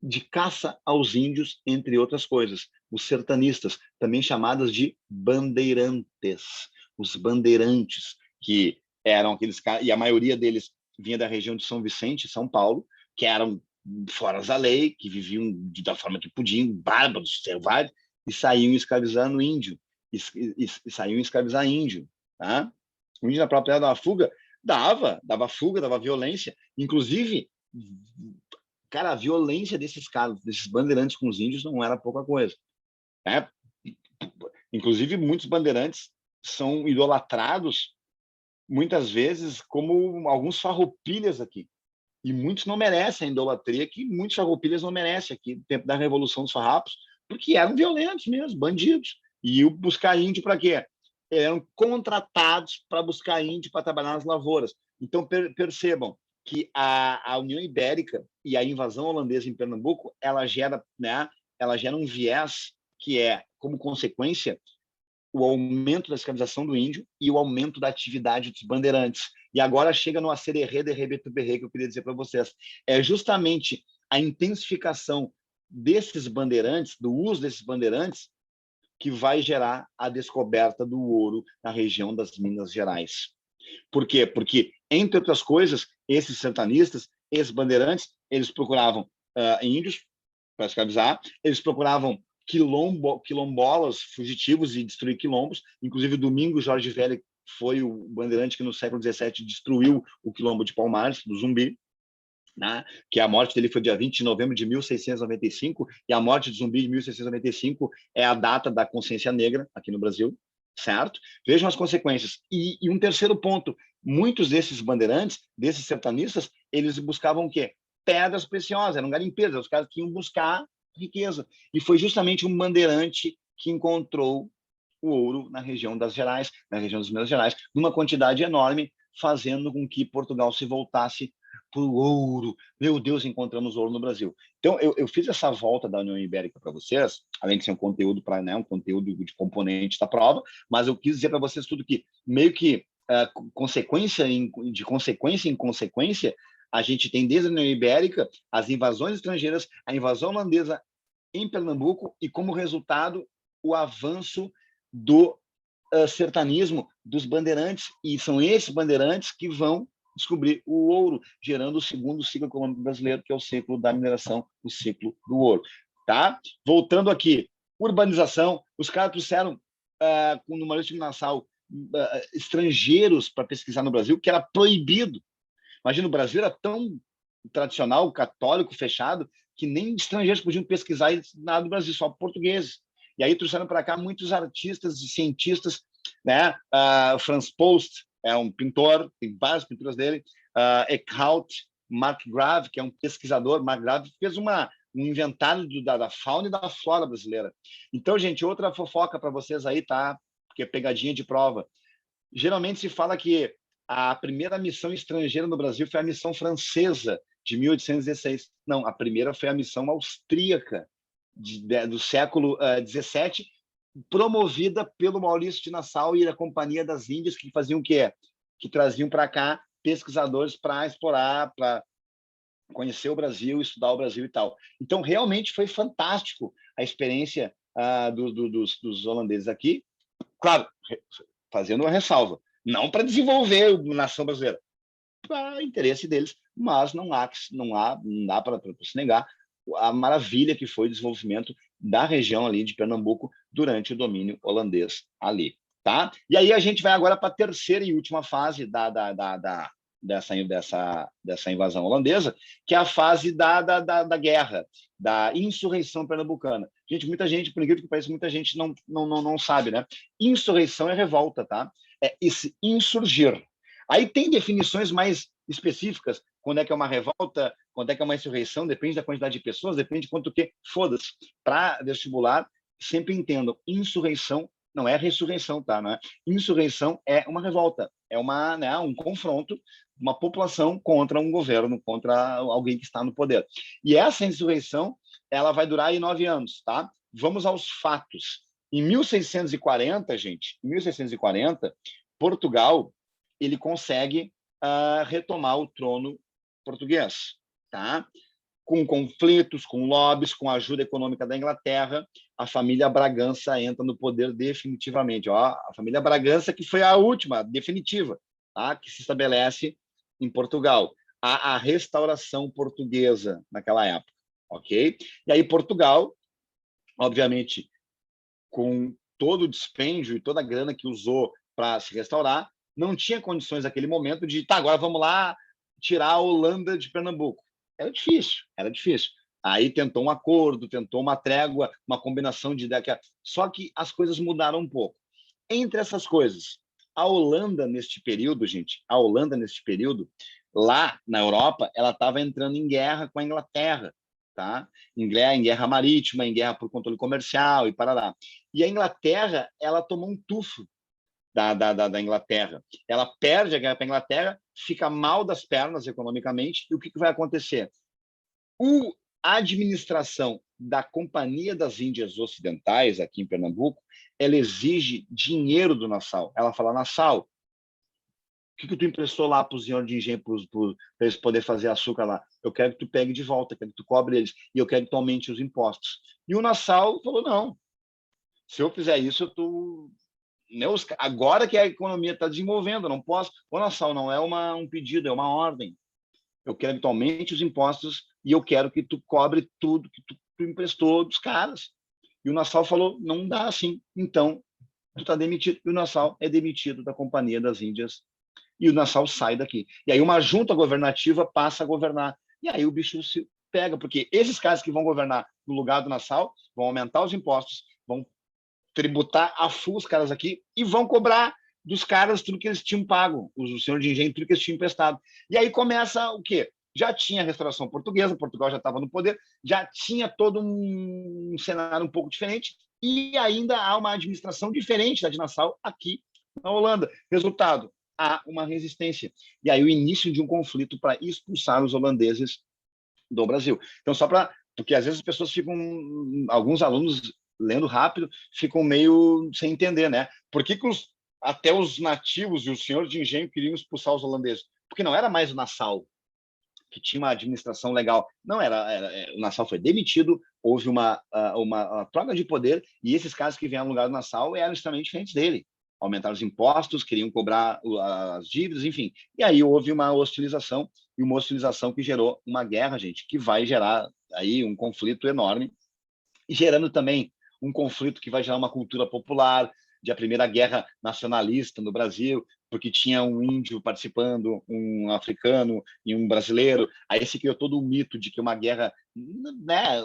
de caça aos índios, entre outras coisas. Os sertanistas, também chamados de bandeirantes. Os bandeirantes, que eram aqueles caras, e a maioria deles vinha da região de São Vicente, São Paulo, que eram fora da lei, que viviam da forma que podiam, bárbaros, selvagens, e saíam escravizando índio, e saíam escravizar índio. Tá? O índio na própria terra dava fuga, dava fuga, dava violência. Inclusive, cara, a violência desses caras, desses bandeirantes com os índios não era pouca coisa. Né? Inclusive, muitos bandeirantes são idolatrados, muitas vezes, como alguns farroupilhas aqui. E muitos não merecem a idolatria que muitos farroupilhas não merecem aqui, no tempo da Revolução dos Farrapos, porque eram violentos mesmo, bandidos. E buscar índio para quê? Eram contratados para buscar índio para trabalhar nas lavouras. Então, percebam que a União Ibérica e a invasão holandesa em Pernambuco, ela gera um viés que é, como consequência, o aumento da escravização do índio e o aumento da atividade dos bandeirantes. E agora chega no acererê de rebetuberrê que eu queria dizer para vocês. É justamente a intensificação desses bandeirantes, do uso desses bandeirantes, que vai gerar a descoberta do ouro na região das Minas Gerais. Por quê? Porque, entre outras coisas, esses sertanistas, esses bandeirantes, eles procuravam índios para escravizar, eles procuravam quilombolas fugitivos e destruir quilombos. Inclusive, Domingos Jorge Velho foi o bandeirante que, no século XVII, destruiu o quilombo de Palmares, do Zumbi, né? Que a morte dele foi dia 20 de novembro de 1695, e a morte de Zumbi de 1695 é a data da consciência negra aqui no Brasil, certo? Vejam as consequências. E um terceiro ponto, muitos desses bandeirantes, desses sertanistas, eles buscavam o quê? Pedras preciosas, eram garimpeiros, os caras que iam buscar riqueza. E foi justamente um bandeirante que encontrou o ouro na região das Gerais, na região das Minas Gerais, numa quantidade enorme, fazendo com que Portugal se voltasse para o ouro. Meu Deus, encontramos ouro no Brasil. Então, eu fiz essa volta da União Ibérica para vocês, além de ser um conteúdo para, um conteúdo de componente da prova, mas eu quis dizer para vocês tudo que, meio que, consequência em consequência, a gente tem desde a União Ibérica as invasões estrangeiras, a invasão holandesa em Pernambuco e, como resultado, o avanço do sertanismo, dos bandeirantes. E são esses bandeirantes que vão descobrir o ouro, gerando o segundo ciclo econômico brasileiro, que é o ciclo da mineração, o ciclo do ouro. Tá? Voltando aqui, urbanização, os caras trouxeram, no Maurício de Nassau, estrangeiros para pesquisar no Brasil, que era proibido. Imagina, o Brasil era tão tradicional, católico, fechado, que nem estrangeiros podiam pesquisar nada do Brasil, só portugueses. E aí trouxeram para cá muitos artistas e cientistas, né? Franz Post é um pintor, tem várias pinturas dele. Eckhout, Mark Grave, que é um pesquisador. Mark Grave fez um inventário da fauna e da flora brasileira. Então, gente, outra fofoca para vocês aí, tá? Porque é pegadinha de prova. Geralmente se fala que a primeira missão estrangeira no Brasil foi a missão francesa, de 1816. Não, a primeira foi a missão austríaca, do século XVII, promovida pelo Maurício de Nassau e a Companhia das Índias, que faziam o quê? Que traziam para cá pesquisadores para explorar, para conhecer o Brasil, estudar o Brasil e tal. Então, realmente foi fantástico a experiência dos holandeses aqui. Claro, fazendo uma ressalva, não para desenvolver a nação brasileira, para interesse deles, mas não dá para se negar a maravilha que foi o desenvolvimento da região ali de Pernambuco durante o domínio holandês ali, tá? E aí a gente vai agora para a terceira e última fase dessa invasão holandesa, que é a fase da guerra, da insurreição pernambucana. Gente, muita gente, por incrível que pareça, muita gente não sabe, né? Insurreição é revolta, tá? É esse insurgir. Aí tem definições mais específicas, quando é que é uma revolta, quando é que é uma insurreição, depende da quantidade de pessoas, depende de quanto que, foda-se. Para vestibular, sempre entendam, insurreição não é ressurreição, tá? Não é? Insurreição é uma revolta, é um confronto, uma população contra um governo, contra alguém que está no poder. E essa insurreição, ela vai durar aí 9 anos, tá? Vamos aos fatos. Em 1640, gente, Portugal, ele consegue retomar o trono português, tá? Com conflitos, com lobbies, com a ajuda econômica da Inglaterra, a família Bragança entra no poder definitivamente. Ó, a família Bragança, que foi a última, definitiva, tá? Que se estabelece em Portugal. A restauração portuguesa naquela época, ok? E aí Portugal, obviamente, com todo o dispêndio e toda a grana que usou para se restaurar, não tinha condições naquele momento de, tá, agora vamos lá tirar a Holanda de Pernambuco. Era difícil. Aí tentou um acordo, tentou uma trégua, uma combinação de ideias. Só que as coisas mudaram um pouco. Entre essas coisas, a Holanda, neste período, lá na Europa, ela estava entrando em guerra com a Inglaterra, tá? Em guerra marítima, em guerra por controle comercial e parará. E a Inglaterra, ela tomou um tufo da Inglaterra. Ela perde a guerra para a Inglaterra, fica mal das pernas economicamente, e o que vai acontecer? A administração da Companhia das Índias Ocidentais, aqui em Pernambuco, ela exige dinheiro do Nassau. Ela fala, Nassau, o que tu emprestou lá para o senhor de engenho, para eles poderem fazer açúcar lá? Eu quero que tu pegue de volta, quero que tu cobre eles, e eu quero que tu aumente os impostos. E o Nassau falou, não, se eu fizer isso, agora que a economia está desenvolvendo, eu não posso. O Nassau não é um pedido, é uma ordem. Eu quero que tu aumente os impostos e eu quero que tu cobre tudo que tu emprestou dos caras. E o Nassau falou, não dá assim. Então, tu está demitido. E o Nassau é demitido da Companhia das Índias. E o Nassau sai daqui. E aí uma junta governativa passa a governar. E aí o bicho se pega, porque esses caras que vão governar no lugar do Nassau vão aumentar os impostos, vão tributar a full os caras aqui e vão cobrar dos caras tudo que eles tinham pago, o senhor de engenho, tudo que eles tinham emprestado. E aí começa o quê? Já tinha a restauração portuguesa, Portugal já estava no poder, já tinha todo um cenário um pouco diferente e ainda há uma administração diferente da de Nassau aqui na Holanda. Resultado, há uma resistência. E aí o início de um conflito para expulsar os holandeses do Brasil. Então, porque às vezes as pessoas ficam, alguns alunos lendo rápido, ficam meio sem entender, né? Por que até os nativos e os senhores de engenho queriam expulsar os holandeses? Porque não era mais o Nassau, que tinha uma administração legal. Não o Nassau foi demitido, houve uma troca de poder, e esses caras que vieram no lugar do Nassau eram extremamente diferentes dele. Aumentaram os impostos, queriam cobrar as dívidas, enfim. E aí houve uma hostilização, e uma hostilização que gerou uma guerra, gente, que vai gerar aí um conflito enorme, e gerando também um conflito que vai gerar uma cultura popular, de a primeira guerra nacionalista no Brasil, porque tinha um índio participando, um africano e um brasileiro. Aí se criou todo o mito de que uma guerra, né,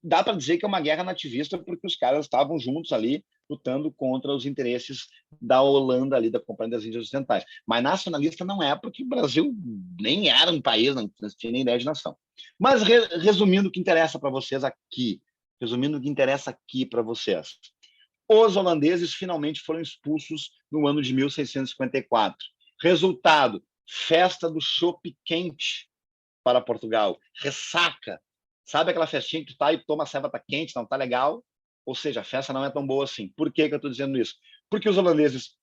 dá para dizer que é uma guerra nativista, porque os caras estavam juntos ali lutando contra os interesses da Holanda ali, da Companhia das Índias Ocidentais. Mas nacionalista não é, porque o Brasil nem era um país, não tinha nem ideia de nação. Mas resumindo o que interessa para vocês aqui, os holandeses finalmente foram expulsos no ano de 1654. Resultado, festa do chopp quente para Portugal. Ressaca. Sabe aquela festinha que tu tá e toma a cerveja quente, não tá legal? Ou seja, a festa não é tão boa assim. Por que eu estou dizendo isso? Porque os holandeses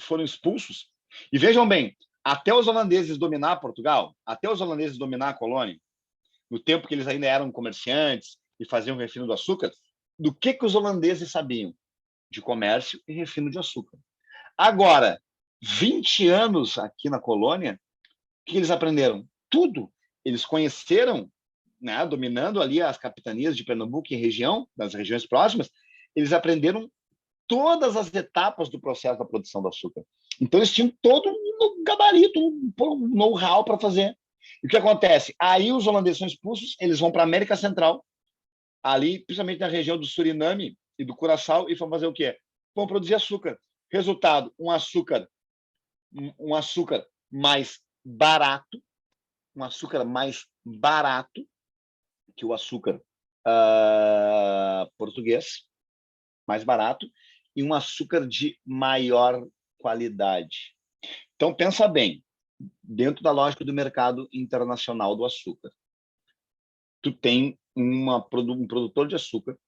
foram expulsos. E vejam bem, até os holandeses dominar Portugal, até os holandeses dominar a colônia, no tempo que eles ainda eram comerciantes e faziam refino do açúcar, do que os holandeses sabiam? De comércio e refino de açúcar. Agora, 20 anos aqui na colônia, o que eles aprenderam? Tudo. Eles conheceram, né, dominando ali as capitanias de Pernambuco e região, das regiões próximas, eles aprenderam todas as etapas do processo da produção do açúcar. Então, eles tinham todo um gabarito, um know-how para fazer. E o que acontece? Aí os holandeses são expulsos, eles vão para a América Central, ali, principalmente na região do Suriname e do Curaçao, e vão fazer o quê? Vão produzir açúcar. Resultado, um açúcar mais barato, que o açúcar português, mais barato, e um açúcar de maior qualidade. Então, pensa bem, dentro da lógica do mercado internacional do açúcar, tu tem um produtor de açúcar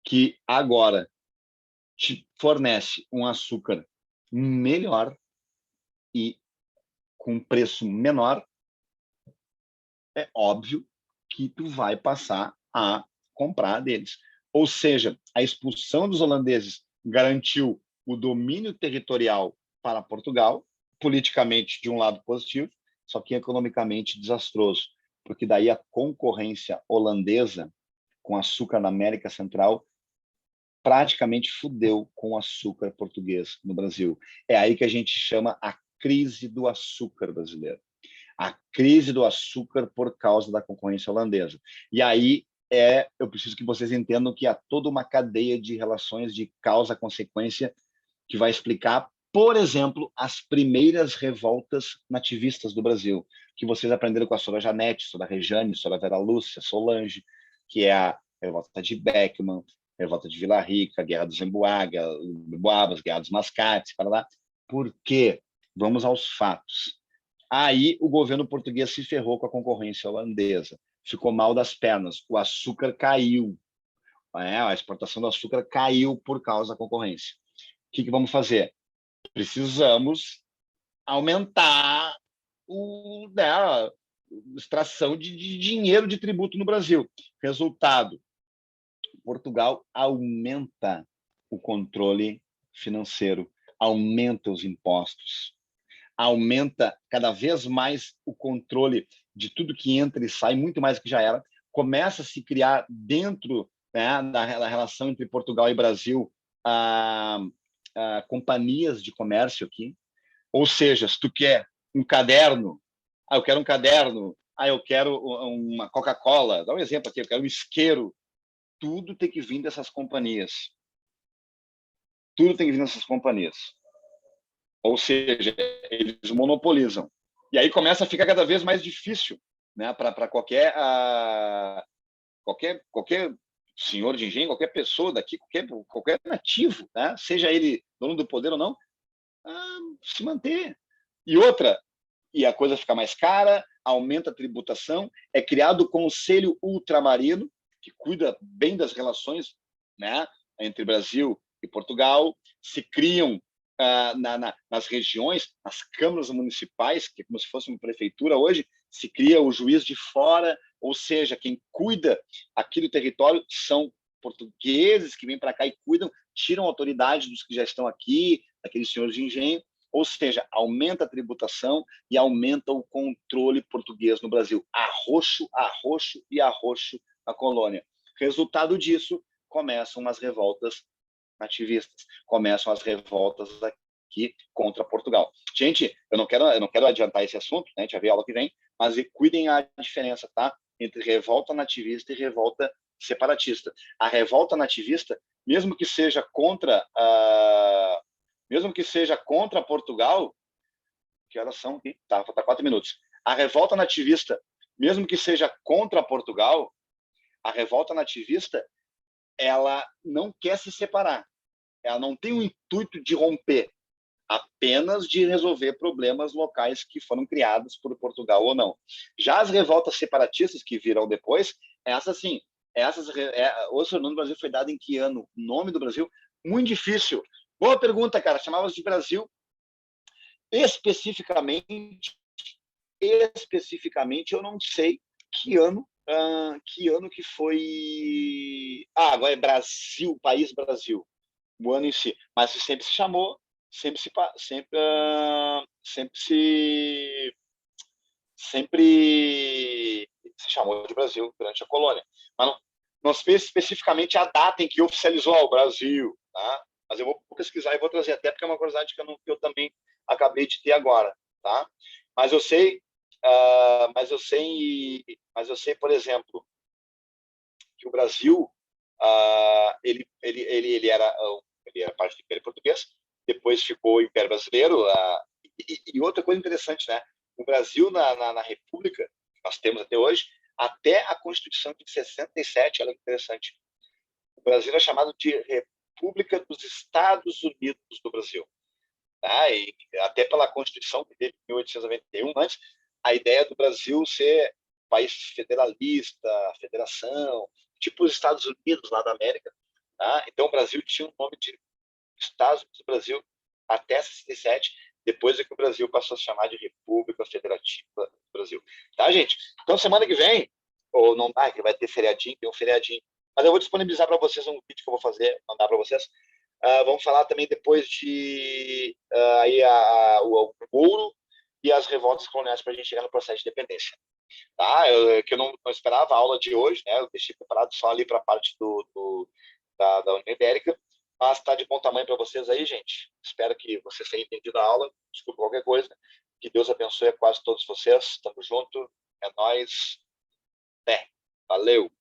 que agora te fornece um açúcar melhor e com preço menor, é óbvio que tu vai passar a comprar deles. Ou seja, a expulsão dos holandeses garantiu o domínio territorial para Portugal, politicamente de um lado positivo, só que economicamente desastroso, porque daí a concorrência holandesa com açúcar na América Central praticamente fudeu com o açúcar português no Brasil. É aí que a gente chama a crise do açúcar brasileiro. A crise do açúcar por causa da concorrência holandesa. E aí eu preciso que vocês entendam que há toda uma cadeia de relações de causa-consequência que vai explicar, por exemplo, as primeiras revoltas nativistas do Brasil, que vocês aprenderam com a Sra. Janete, Sra. Rejane, Sra. Vera Lúcia, Solange, que é a revolta de Beckman, revolta de Vila Rica, Guerra dos Emboabas, Guerra dos Mascates, para lá. Por quê? Vamos aos fatos. Aí o governo português se ferrou com a concorrência holandesa, ficou mal das pernas, o açúcar caiu, a exportação do açúcar caiu por causa da concorrência. O que vamos fazer? Precisamos aumentar a extração de dinheiro de tributo no Brasil. Resultado, Portugal aumenta o controle financeiro, aumenta os impostos, aumenta cada vez mais o controle de tudo que entra e sai, muito mais do que já era. Começa a se criar dentro, né, da relação entre Portugal e Brasil companhias de comércio aqui. Ou seja, se tu quer um caderno, eu quero um caderno, eu quero uma Coca-Cola, dá um exemplo aqui, eu quero um isqueiro, tudo tem que vir dessas companhias. Tudo tem que vir dessas companhias. Ou seja, eles monopolizam. E aí começa a ficar cada vez mais difícil, né, para qualquer senhor de engenho, qualquer pessoa daqui, qualquer nativo, né, seja ele dono do poder ou não, se manter. E outra, e a coisa fica mais cara, aumenta a tributação, é criado o Conselho Ultramarino, que cuida bem das relações, né, entre Brasil e Portugal, se criam nas regiões, nas câmaras municipais, que é como se fosse uma prefeitura hoje, se cria o juiz de fora, ou seja, quem cuida aqui do território são portugueses que vêm para cá e cuidam, tiram a autoridade dos que já estão aqui, daqueles senhores de engenho, ou seja, aumenta a tributação e aumenta o controle português no Brasil. Arroxo, arroxo e arroxo na colônia. Resultado disso, começam as revoltas nativistas. Começam as revoltas aqui contra Portugal. Gente, eu não quero adiantar esse assunto, né? A gente vai ver a aula que vem, mas cuidem a diferença, tá? Entre revolta nativista e revolta separatista. A revolta nativista, mesmo que seja contra Portugal, que horas são aqui? Tá, falta 4 minutos. A revolta nativista, mesmo que seja contra Portugal, a revolta nativista, ela não quer se separar. Ela não tem o intuito de romper, apenas de resolver problemas locais que foram criados por Portugal ou não. Já as revoltas separatistas que virão depois, essas sim, o seu nome do Brasil foi dado em que ano? O nome do Brasil? Muito difícil. Boa pergunta, cara. Chamava-se de Brasil especificamente, eu não sei que ano que foi. Agora é Brasil, País Brasil, o ano em si. Mas sempre se chamou, sempre se, sempre, sempre se chamou de Brasil durante a colônia. Mas não se fez especificamente a data em que oficializou o Brasil, tá? Mas eu vou pesquisar e vou trazer, até porque é uma curiosidade que eu também acabei de ter agora, tá? Mas eu sei, por exemplo, que o Brasil ele era parte do Império Português, depois ficou o Império Brasileiro. E outra coisa interessante, né? O Brasil na República que nós temos até hoje, até a Constituição de 67, olha que interessante. O Brasil é chamado de República dos Estados Unidos do Brasil. Tá? E até pela Constituição que teve em 1891, antes, a ideia do Brasil ser país federalista, federação, tipo os Estados Unidos lá da América. Tá? Então, o Brasil tinha o nome de Estados Unidos do Brasil até 67, depois é que o Brasil passou a se chamar de República Federativa do Brasil. Tá, gente? Então, semana que vem, ou não vai, que vai ter feriadinho, tem um feriadinho, mas eu vou disponibilizar para vocês um vídeo que eu vou fazer, mandar para vocês. Vamos falar também depois de o ouro e as revoltas coloniais para a gente chegar no processo de independência. Tá? Que eu não esperava a aula de hoje, né? Eu deixei preparado só ali para a parte da União Ibérica, mas está de bom tamanho para vocês aí, gente. Espero que vocês tenham entendido a aula. Desculpa qualquer coisa. Que Deus abençoe a quase todos vocês. Tamo junto. É nóis. Valeu.